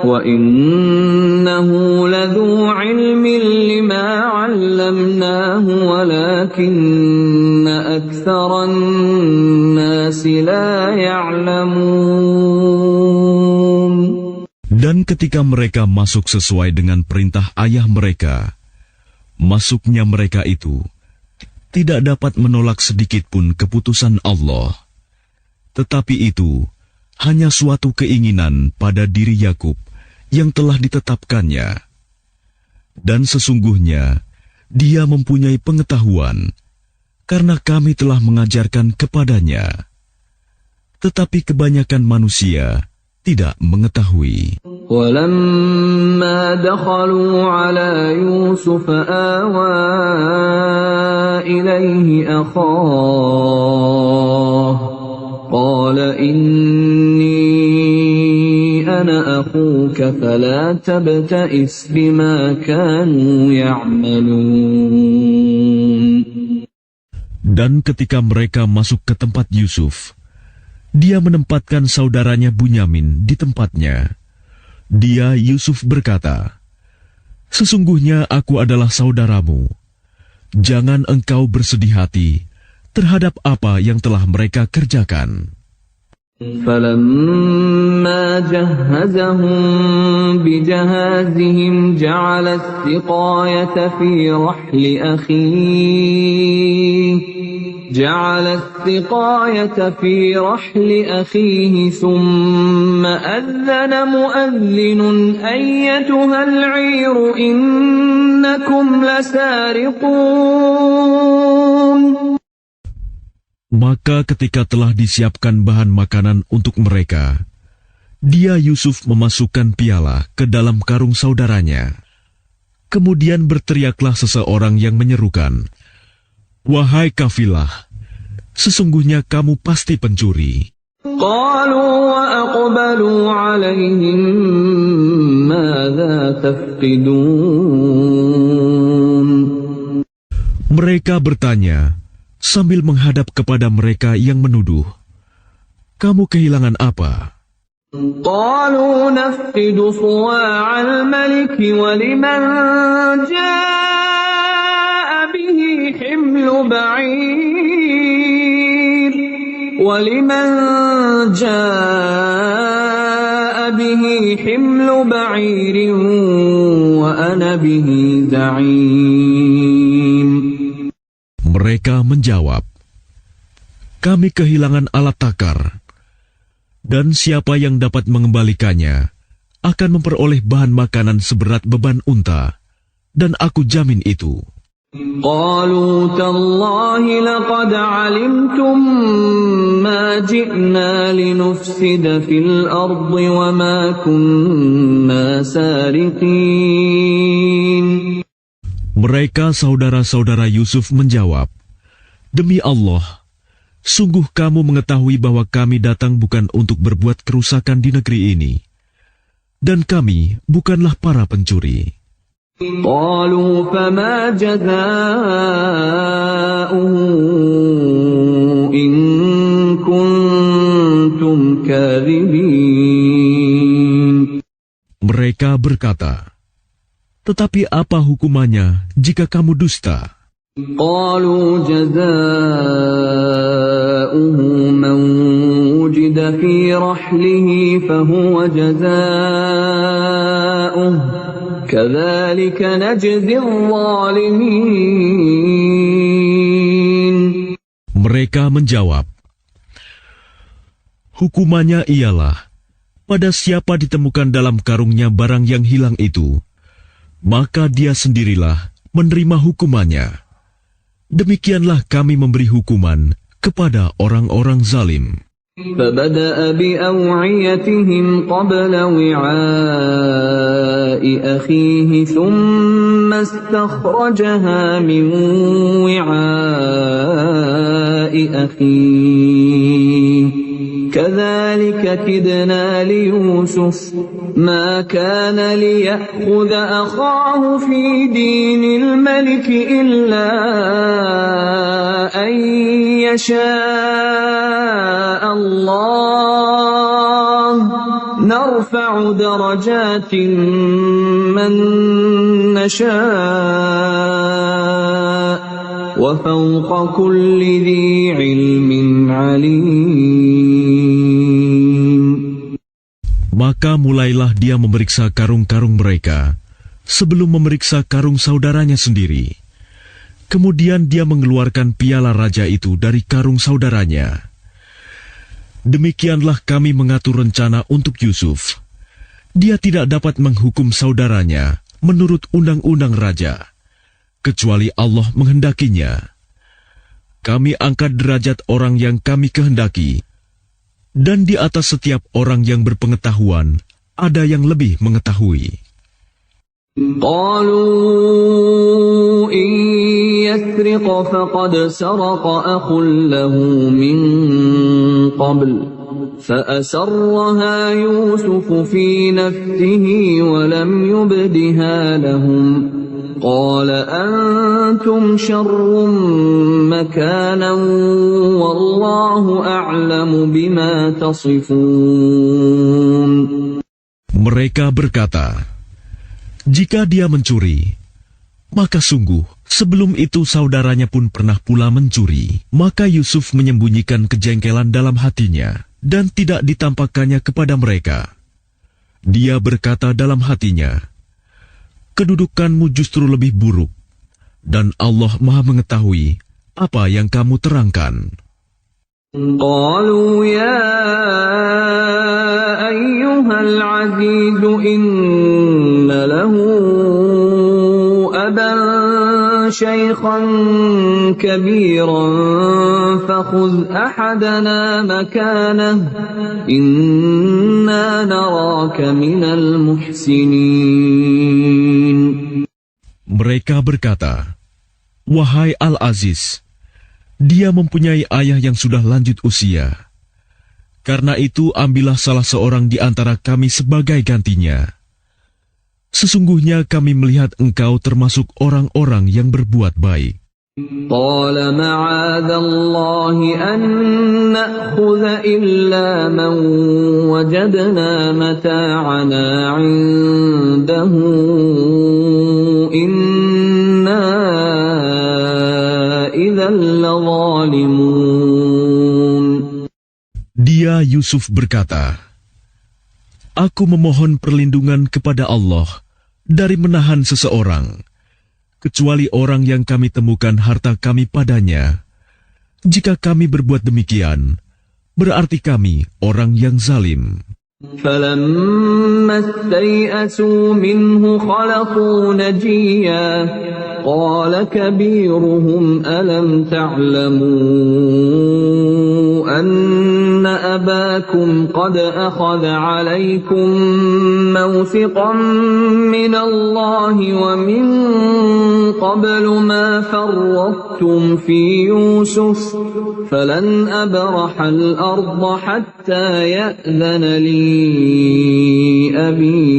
وإنه لذو علم لما علمناه ولكن أكثر الناس لا يعلمون. Dan ketika mereka masuk sesuai dengan perintah ayah mereka, masuknya mereka itu tidak dapat menolak sedikit pun keputusan Allah. Tetapi itu hanya suatu keinginan pada diri Yakub yang telah ditetapkannya. Dan sesungguhnya dia mempunyai pengetahuan, karena kami telah mengajarkan kepadanya. tetapi kebanyakan manusia tidak mengetahui. ولما دخلوا على يوسف آوى إليه أخاه قال إني أنا أخوك فلا تبتئس بما كانوا يعملون. Dan ketika mereka masuk ke tempat Yusuf, dia menempatkan saudaranya Bunyamin di tempatnya. Dia, Yusuf, berkata, "Sesungguhnya aku adalah saudaramu. Jangan engkau bersedih hati terhadap apa yang telah mereka kerjakan." فلما جهزهم بجهازهم جعل السقاية في رحل أخيه ثم أذن مؤذن أيتها العير إنكم لسارقون. Maka ketika telah disiapkan bahan makanan untuk mereka, dia Yusuf memasukkan piala ke dalam karung saudaranya. Kemudian berteriaklah seseorang yang menyerukan, "Wahai kafilah, sesungguhnya kamu pasti pencuri." قالوا وأقبلوا عليهم ماذا تفقدون. Mereka bertanya sambil menghadap kepada mereka yang menuduh, "Kamu kehilangan apa?" قالوا نفقد صواع الملك ولمن جاء به حمل بعير وأنا به زعيم. Mereka menjawab, "Kami kehilangan alat takar, dan siapa yang dapat mengembalikannya akan memperoleh bahan makanan seberat beban unta, dan aku jamin itu." قالوا تالله لقد علمتم ما جئنا لنفسد في الأرض وما كنا سارقين. Mereka saudara-saudara Yusuf menjawab, "Demi Allah, sungguh kamu mengetahui bahwa kami datang bukan untuk berbuat kerusakan di negeri ini, dan kami bukanlah para pencuri." قالوا فما جزاؤه إن كنتم كاذبين. Mereka berkata, "Tetapi apa hukumannya jika kamu dusta?" قالوا جزاؤه من وجد في رحله فهو جزاؤه كذلك نجزي الظالمين. Mereka menjawab, "Hukumannya ialah, pada siapa ditemukan dalam karungnya barang yang hilang itu, maka dia sendirilah menerima hukumannya. Demikianlah kami memberi hukuman kepada orang-orang zalim." فبدأ بأوعيتهم قبل وعاء أخيه ثم استخرجها من وعاء أخيه كذلك كدنا ليوسف ما كان ليأخذ أخاه في دين الملك إلا أن يشاء الله نرفع درجات من نشاء وفوق كل ذي علم عليم. Maka mulailah dia memeriksa karung-karung mereka sebelum memeriksa karung saudaranya sendiri. Kemudian dia mengeluarkan piala raja itu dari karung saudaranya. Demikianlah kami mengatur rencana untuk Yusuf. Dia tidak dapat menghukum saudaranya menurut undang-undang raja, kecuali Allah menghendakinya. Kami angkat derajat orang yang kami kehendaki, Dan di atas setiap orang yang berpengetahuan, ada yang lebih mengetahui. قالوا إن يسرق فقد سرق أخ له من قبل فأسرها يوسف في نفسه ولم يبدها لهم قال أنتم شر مكانا والله أعلم بما تصفون. Mereka berkata, jika dia mencuri, maka sungguh sebelum itu saudaranya pun pernah pula mencuri. Maka Yusuf menyembunyikan kejengkelan dalam hatinya dan tidak ditampakkannya kepada mereka. Dia berkata dalam hatinya, kedudukanmu justru lebih buruk, dan Allah Maha mengetahui apa yang kamu terangkan. قالوا يا أيها العزيز إن له أبا شيخا كبيرا فخذ أحدنا مكانه إنا نراك من المحسنين. Mereka berkata, wahai Al-Aziz, dia mempunyai ayah yang sudah lanjut usia. Karena itu ambillah salah seorang di antara kami sebagai gantinya. Sesungguhnya kami melihat engkau termasuk orang-orang yang berbuat baik. قال معاذ الله أن نأخذ إلا من وجدنا متاعنا عنده إنا إذا لظالمون. Dia Yusuf berkata, aku memohon perlindungan kepada Allah dari menahan seseorang, kecuali orang yang kami temukan harta kami padanya. Jika kami berbuat demikian, berarti kami orang yang zalim. فلما استيئسوا منه خلقوا نجيا قال كبيرهم ألم تعلموا أن أباكم قد أخذ عليكم موثقا من الله ومن قبل ما فرطتم في يوسف فلن أبرح الأرض حتى يأذن لي أبي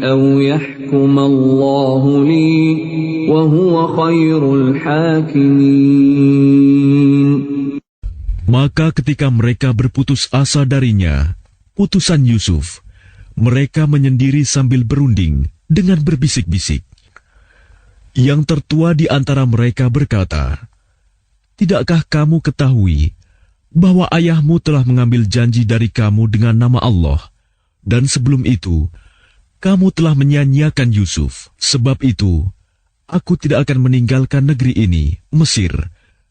أو يحكم الله لي وهو خير الحاكمين. Maka ketika mereka berputus asa darinya, putusan Yusuf, mereka menyendiri sambil berunding dengan berbisik-bisik. Yang tertua di antara mereka berkata, tidakkah kamu ketahui bahwa ayahmu telah mengambil janji dari kamu dengan nama Allah, dan sebelum itu, kamu telah menyia-nyiakan Yusuf. Sebab itu, aku tidak akan meninggalkan negeri ini, Mesir,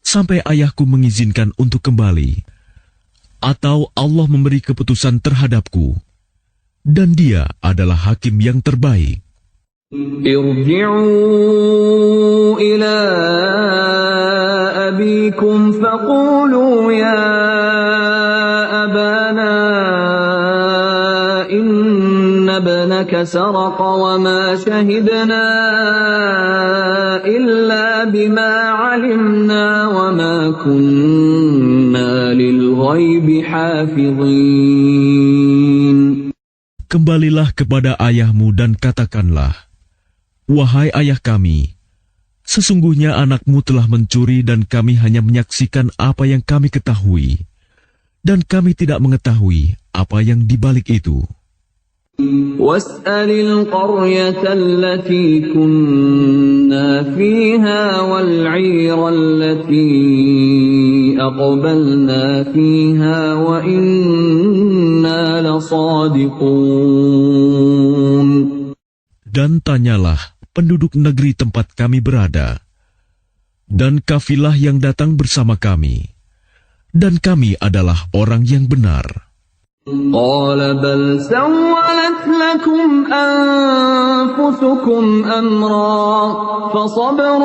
sampai ayahku mengizinkan untuk kembali, atau Allah memberi keputusan terhadapku, dan dia adalah hakim yang terbaik. ارجعوا إلى أبيكم فقولوا يا أبانا إن ابنك سرق وما شهدنا إلا بما علمنا وما كنا للغيب حافظين. Kembalilah kepada ayahmu dan katakanlah, wahai ayah kami, sesungguhnya anakmu telah mencuri dan kami hanya menyaksikan apa yang kami ketahui, dan kami tidak mengetahui apa yang di balik itu. واسأل القرية التي كنا فيها والعير التي أقبلنا فيها وإنا لصادقون. Dan tanyalah penduduk negeri tempat kami berada, dan kafilah yang datang bersama kami, dan kami adalah orang yang benar. قال بل سولت لكم أنفسكم أمرا فصبر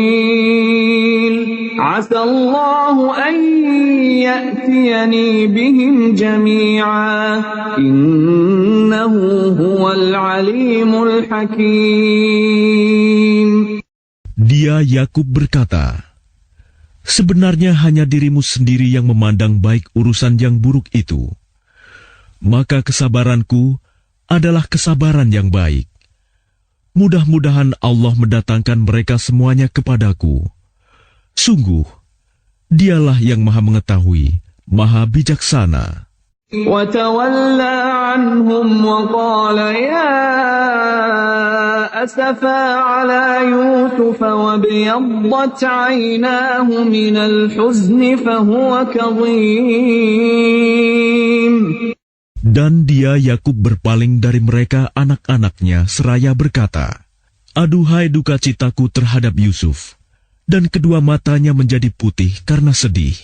جميل عسى الله أن يأتيني بهم جميعا إنه هو العليم الحكيم. Dia Yakub berkata, sebenarnya hanya dirimu sendiri yang memandang baik urusan yang buruk itu. Maka kesabaranku adalah kesabaran yang baik. Mudah-mudahan Allah mendatangkan mereka semuanya kepadaku. Sungguh, dialah yang maha mengetahui, maha bijaksana. وتولى عنهم وقال يا أسفا على يوسف وابيضت عيناه من الحزن فهو كظيم. Dan dia Yakub berpaling dari mereka anak-anaknya seraya berkata, aduhai duka citaku terhadap Yusuf, dan kedua matanya menjadi putih karena sedih.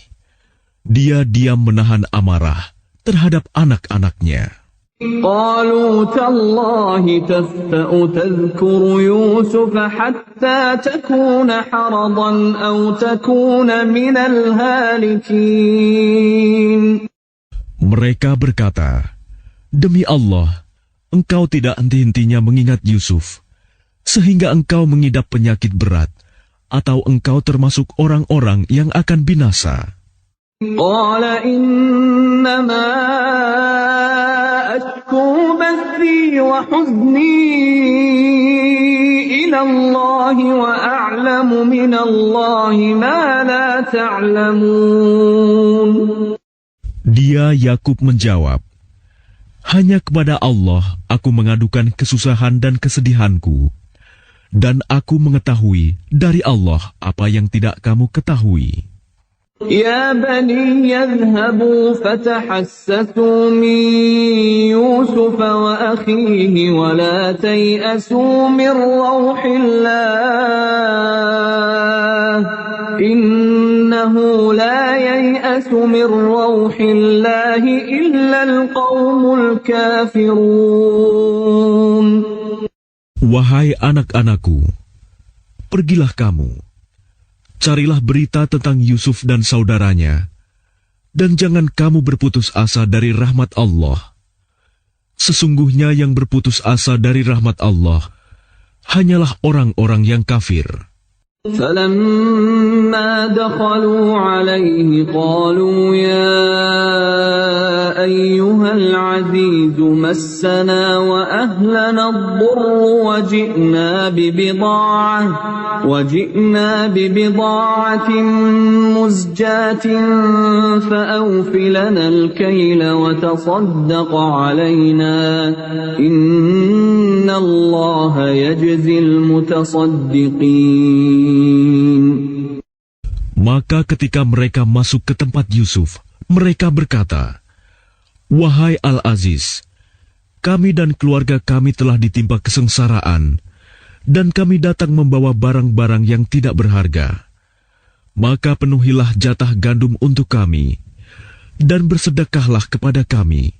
Dia diam menahan amarah terhadap anak-anaknya. قالوا تالله تفتأ تذكر يوسف حتى تكون حرضا أو تكون من الهالكين. Mereka berkata, demi Allah, engkau tidak henti-hentinya mengingat Yusuf, sehingga engkau mengidap penyakit berat, atau engkau termasuk orang-orang yang akan binasa. قال إنما أشكو بثي وحزني إلى الله وأعلم من الله ما لا تعلمون. Dia Yakub menjawab, hanya kepada Allah aku mengadukan kesusahan dan kesedihanku, dan aku mengetahui dari Allah apa yang tidak kamu ketahui. يا بني يذهبوا فتحسسوا من يوسف وأخيه ولا تيأسوا من روح الله إنه لا ييأس من روح الله إلا القوم الكافرون. Wahai anak-anakku, pergilah kamu. Carilah berita tentang Yusuf dan saudaranya, dan jangan kamu berputus asa dari rahmat Allah. Sesungguhnya yang berputus asa dari rahmat Allah hanyalah orang-orang yang kafir. فلما دخلوا عليه قالوا يا أيها العزيز مسنا وأهلنا الضر وجئنا ببضاعة مزجاة فأوف لنا الكيل وتصدق علينا إن الله يجزي المتصدقين. Maka ketika mereka masuk ke tempat Yusuf, mereka berkata, wahai Al-Aziz, kami dan keluarga kami telah ditimpa kesengsaraan, dan kami datang membawa barang-barang yang tidak berharga. Maka penuhilah jatah gandum untuk kami, dan bersedekahlah kepada kami.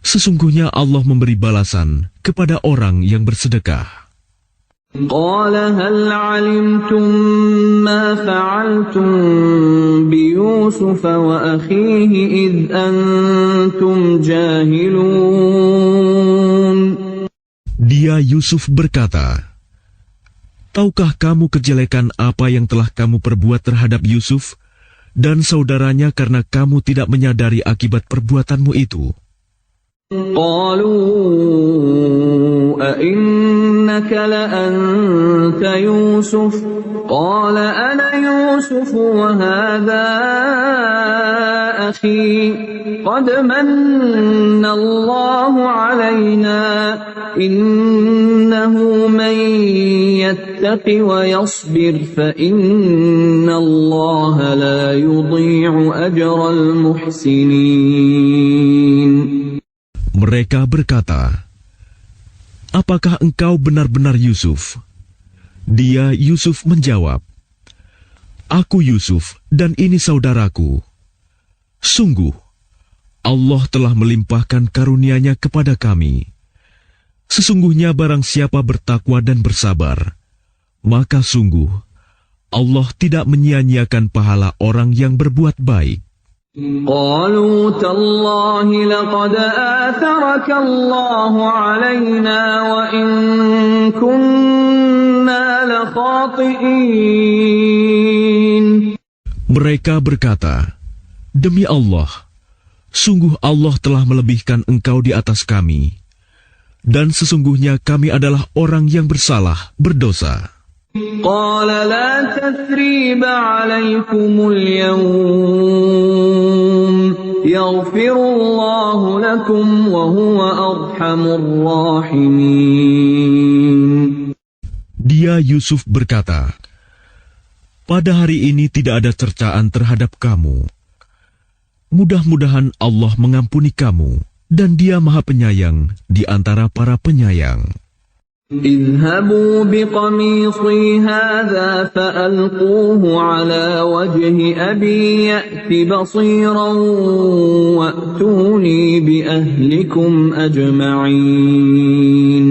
Sesungguhnya Allah memberi balasan kepada orang yang bersedekah. قال هل علمتم ما فعلتم بيوسف وأخيه إذ أنتم جاهلون. Dia Yusuf berkata, tahukah kamu kejelekan apa yang telah kamu perbuat terhadap Yusuf dan saudaranya karena kamu tidak menyadari akibat perbuatanmu itu? قالوا أئنك لأنت يوسف قال أنا يوسف وهذا أخي قد من الله علينا إنه من يتق ويصبر فإن الله لا يضيع أجر المحسنين. Mereka berkata, apakah engkau benar-benar Yusuf? Dia Yusuf menjawab, aku Yusuf dan ini saudaraku. Sungguh, Allah telah melimpahkan karunia-Nya kepada kami. Sesungguhnya barang siapa bertakwa dan bersabar, maka sungguh Allah tidak menyia-nyiakan pahala orang yang berbuat baik. قالوا تالله لقد آثرك الله علينا وإن كنا لخاطئين. Mereka berkata, "Demi Allah, sungguh Allah telah melebihkan engkau di atas kami, dan sesungguhnya kami adalah orang yang bersalah, berdosa." قال لا تثريب عليكم اليوم يغفر الله لكم وهو أرحم الراحمين. Dia Yusuf berkata, "Pada hari ini tidak ada cercaan terhadap kamu. Mudah-mudahan Allah mengampuni kamu, dan Dia Maha Penyayang di antara para penyayang." اذهبوا بقميصي هذا فألقوه على وجه أبي يأت بصيرا وأتوني بأهلكم أجمعين.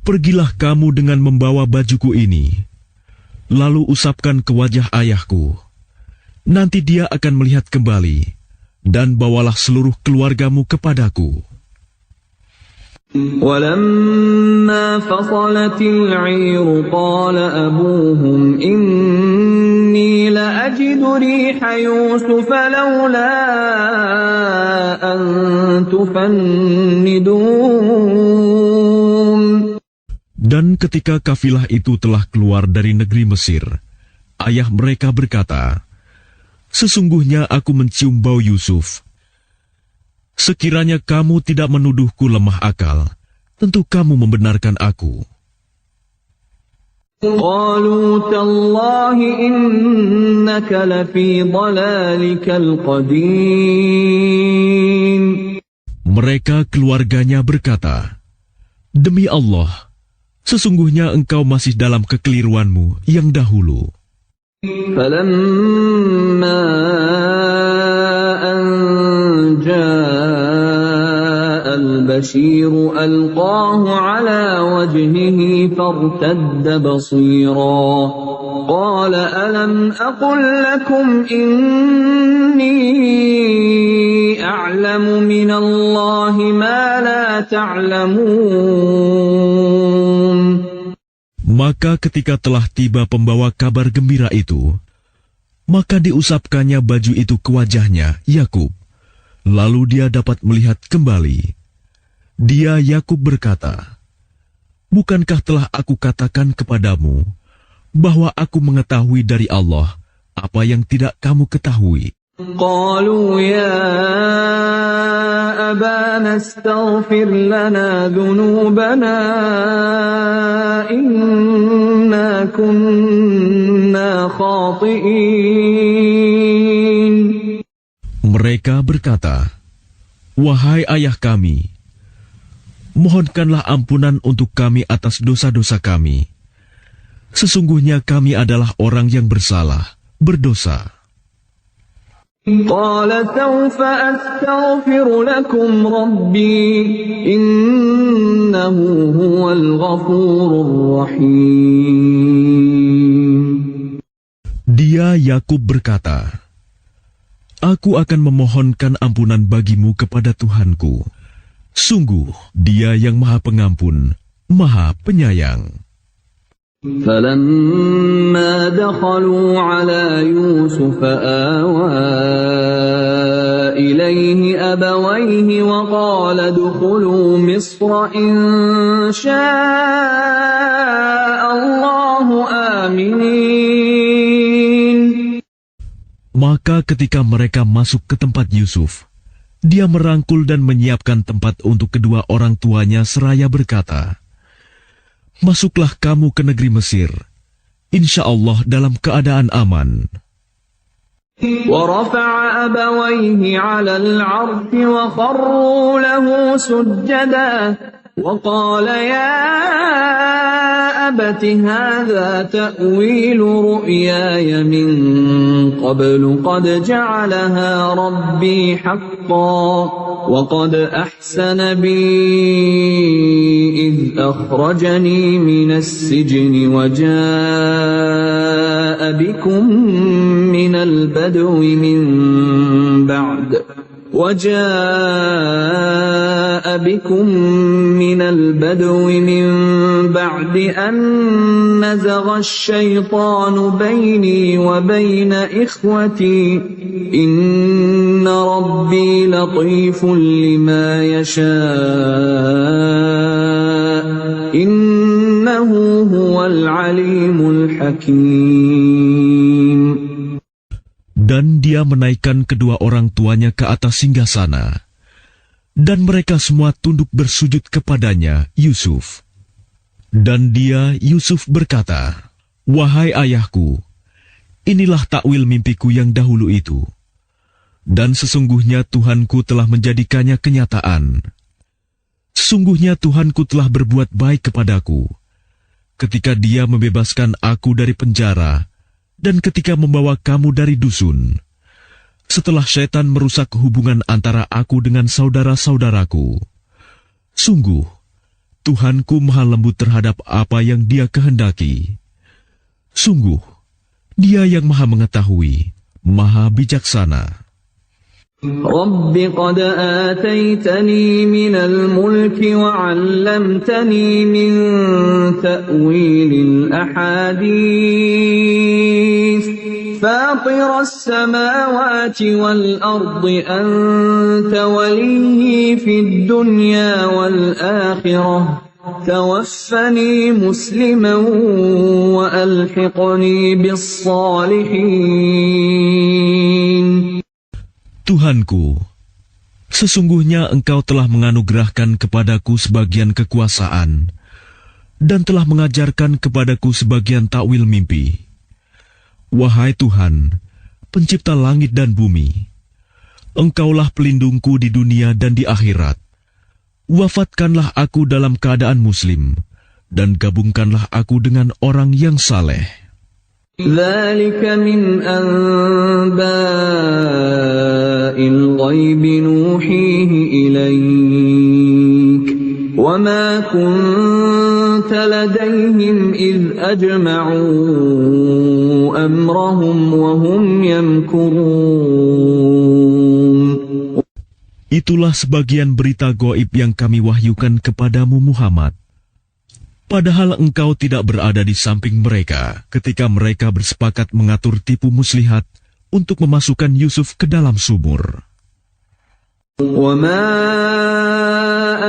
Pergilah kamu dengan membawa bajuku ini, lalu usapkan ke wajah ayahku. Nanti dia akan melihat kembali, dan bawalah seluruh keluargamu kepadaku. ولما فصلت العير قال أبوهم إني لأجد ريح يوسف لولا أن تفندون. Dan ketika kafilah itu telah keluar dari negeri Mesir, ayah mereka berkata, "Sesungguhnya aku mencium bau Yusuf. Sekiranya kamu tidak menuduhku lemah akal, tentu kamu membenarkan aku." قالوا تالله إنك لفي ضلالك القديم. Mereka keluarganya berkata, "Demi Allah, sesungguhnya engkau masih dalam kekeliruanmu yang dahulu." فلما أن جاء البشير ألقاه على وجهه فارتد بصيرا قال ألم أقل لكم إني أعلم من الله ما لا تعلمون. Maka ketika telah tiba pembawa kabar gembira itu, maka diusapkannya baju itu ke wajahnya, Yakub. Lalu dia dapat melihat kembali. Dia Yakub berkata, "Bukankah telah aku katakan kepadamu bahwa aku mengetahui dari Allah apa yang tidak kamu ketahui?" قالوا يا أبانا استغفر لنا ذنوبنا إنا كنا خاطئين. Mereka berkata, "Wahai ayah kami, mohonkanlah ampunan untuk kami atas dosa-dosa kami. Sesungguhnya kami adalah orang yang bersalah, berdosa." قال سوف أستغفر لكم ربي إنه هو الغفور الرحيم. Dia Yakub berkata, "Aku akan memohonkan ampunan bagimu kepada Tuhanku. Sungguh, Dia yang Maha Pengampun, Maha Penyayang." فلما دخلوا على يوسف آوى إليه أبويه وقال ادخلوا مصر إن شاء الله آمنين. Maka ketika mereka masuk ke tempat Yusuf, dia merangkul dan menyiapkan tempat untuk kedua orang tuanya seraya berkata, "Masuklah kamu ke negeri Mesir, insya Allah dalam keadaan aman." ورفع أبويه على العرش وخروا له سجدا وقال يا أبت هذا تأويل رؤياي من قبل قد جعلها ربي حقا وقد أحسن بي إذ أخرجني من السجن وجاء بكم من البدو من بعد أن نزغ الشيطان بيني وبين إخوتي إن ربي لطيف لما يشاء إنه هو العليم الحكيم. Dan dia menaikkan kedua orang tuanya ke atas singgasana, dan mereka semua tunduk bersujud kepadanya, Yusuf. Dan dia, Yusuf, berkata, "Wahai ayahku, inilah takwil mimpiku yang dahulu itu. Dan sesungguhnya Tuhanku telah menjadikannya kenyataan. Sesungguhnya Tuhanku telah berbuat baik kepadaku, ketika Dia membebaskan aku dari penjara, dan ketika membawa kamu dari dusun, setelah syaitan merusak hubungan antara aku dengan saudara-saudaraku. Sungguh, Tuhanku maha lembut terhadap apa yang Dia kehendaki. Sungguh, Dia yang maha mengetahui, maha bijaksana." رب قد آتيتني من الملك وعلمتني من تأويل الأحاديث فاطر السماوات والأرض أنت ولي في الدنيا والآخرة توفني مسلما وألحقني بالصالحين. Tuhanku, sesungguhnya Engkau telah menganugerahkan kepadaku sebagian kekuasaan dan telah mengajarkan kepadaku sebagian takwil mimpi. Wahai Tuhan, pencipta langit dan bumi, Engkaulah pelindungku di dunia dan di akhirat. Wafatkanlah aku dalam keadaan muslim, dan gabungkanlah aku dengan orang yang saleh. ذلك من أنباء الغيب نوحيه إليك وما كنت لديهم إذ أجمعوا أمرهم وهم يمكرون. Itulah sebagian berita gaib yang kami wahyukan kepadamu Muhammad. Padahal engkau tidak berada di samping mereka ketika mereka bersepakat mengatur tipu muslihat untuk memasukkan Yusuf ke dalam sumur. وَمَا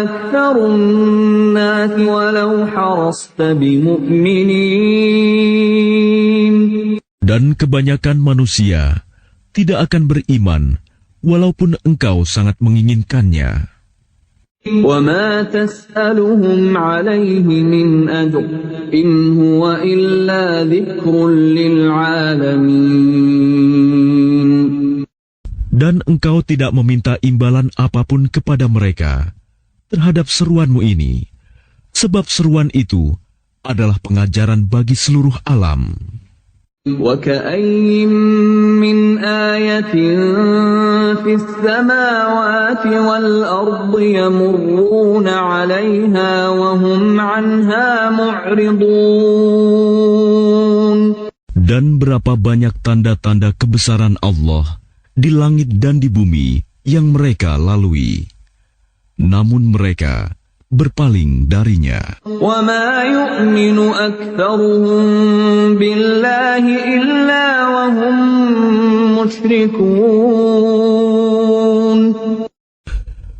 أَكْثَرُ النَّاسِ وَلَوْ حَرَصْتَ بِمُؤْمِنِينَ. Dan kebanyakan manusia tidak akan beriman walaupun engkau sangat menginginkannya. وَمَا تَسْأَلُهُمْ عَلَيْهِ مِنْ أَجْرٍ إِنْ هُوَ إِلَّا ذِكْرٌ لِلْعَالَمِينَ. Dan engkau tidak meminta imbalan apapun kepada mereka terhadap seruanmu ini, sebab seruan itu adalah pengajaran bagi seluruh alam. وَكَأَيِّن مِّنْ آيَةٍ فِي السَّمَاوَاتِ وَالْأَرْضِ يَمُرُّونَ عَلَيْهَا وَهُمْ عَنْهَا مُعْرِضُونَ. Dan berapa banyak tanda-tanda kebesaran Allah di langit dan di bumi yang mereka lalui, namun mereka berpaling darinya. وَمَا يُؤْمِنُ أَكْثَرُهُم بِاللَّهِ إِلَّا وَهُم مُشْرِكُونَ.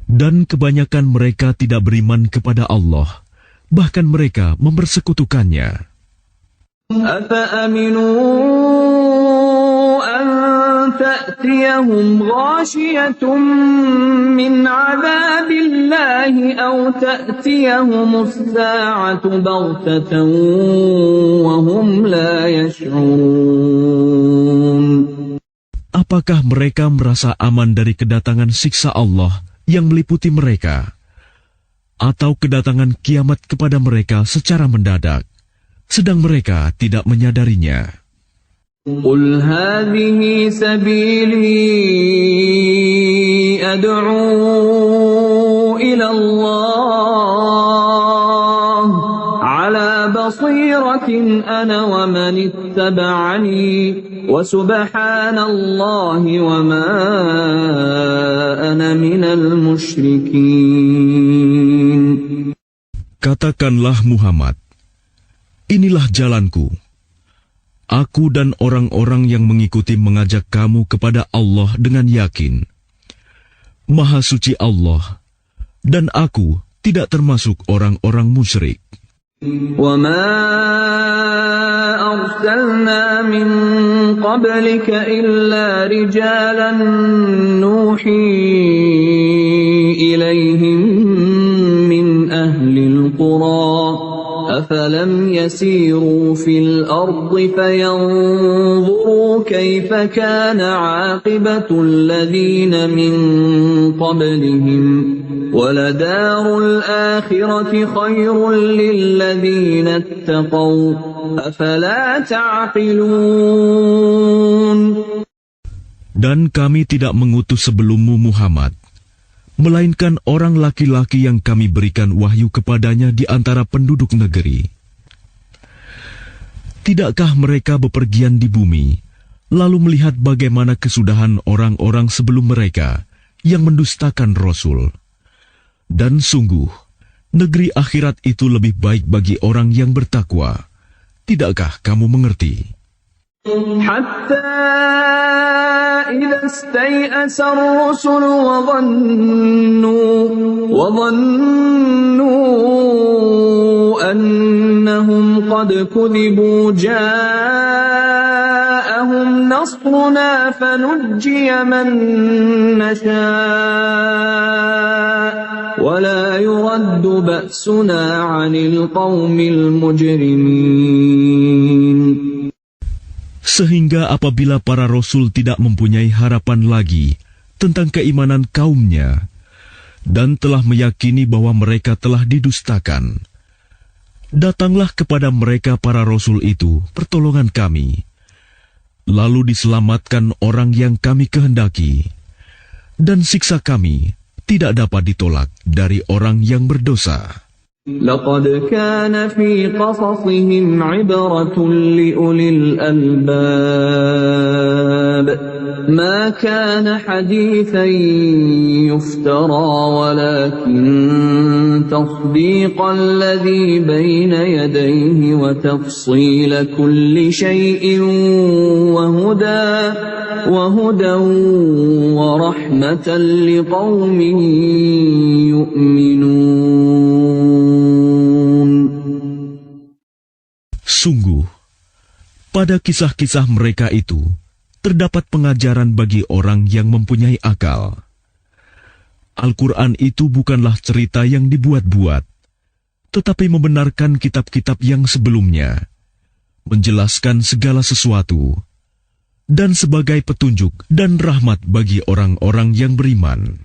Dan kebanyakan mereka tidak beriman kepada Allah, bahkan mereka mempersekutukannya. أَفَأَمِنُوا أَن تَأْتِيَهُمْ غَاشِيَةٌ مِّنْ عَذَابِ اللَّهِ أَوْ تَأْتِيَهُمُ السَّاعَةُ بَغْتَةً وَهُمْ لَا يَشْعُرُونَ. Apakah mereka merasa aman dari kedatangan siksa Allah yang meliputi mereka, atau kedatangan kiamat kepada mereka secara mendadak, sedang mereka tidak menyadarinya? قُلْ هَٰذِهِ سَبِيلِي أَدْعُو إِلَى اللَّهِ عَلَىٰ بَصِيرَةٍ أنا ومن اتبعني وسبحان الله وما أنا من المشركين. Katakanlah Muhammad, inilah jalanku. Aku dan orang-orang yang mengikuti mengajak kamu kepada Allah dengan yakin. Maha suci Allah, dan aku tidak termasuk orang-orang musyrik. وَمَا أَرْسَلْنَا مِن قَبْلِكَ إِلَّا رِجَالًا نُوحِي إِلَيْهِم مِّنْ أَهْلِ الْقُرَىٰ أَفَلَمْ يَسِيرُوا فِي الْأَرْضِ فَيَنظُرُوا كَيْفَ كَانَ عَاقِبَةُ الَّذِينَ مِن قَبْلِهِمْ وَلَدَارُ الْآخِرَةِ خَيْرٌ لِّلَّذِينَ اتَّقَوْا أَفَلَا تَعْقِلُونَ. Dan kami tidak mengutus sebelummu Muhammad, melainkan orang laki-laki yang kami berikan wahyu kepadanya di antara penduduk negeri. Tidakkah mereka bepergian di bumi, lalu melihat bagaimana kesudahan orang-orang sebelum mereka yang mendustakan Rasul? Dan sungguh, negeri akhirat itu lebih baik bagi orang yang bertakwa. Tidakkah kamu mengerti? حتى إذا استيأس الرسل وظنوا أنهم قد كذبوا جاءهم نصرنا فنجي من نشاء ولا يرد بأسنا عن القوم المجرمين. Sehingga apabila para rasul tidak mempunyai harapan lagi tentang keimanan kaumnya dan telah meyakini bahwa mereka telah didustakan, datanglah kepada mereka para rasul itu pertolongan kami, lalu diselamatkan orang yang kami kehendaki, dan siksa kami tidak dapat ditolak dari orang yang berdosa. لقد كان في قصصهم عبرة لأولي الألباب ما كان حديثا يفترى ولكن تصديق الذي بين يديه وتفصيل كل شيء وهدى ورحمة لقوم يؤمنون. Sungguh, pada kisah-kisah mereka itu terdapat pengajaran bagi orang yang mempunyai akal. Al-Quran itu bukanlah cerita yang dibuat-buat, tetapi membenarkan kitab-kitab yang sebelumnya, menjelaskan segala sesuatu, dan sebagai petunjuk dan rahmat bagi orang-orang yang beriman.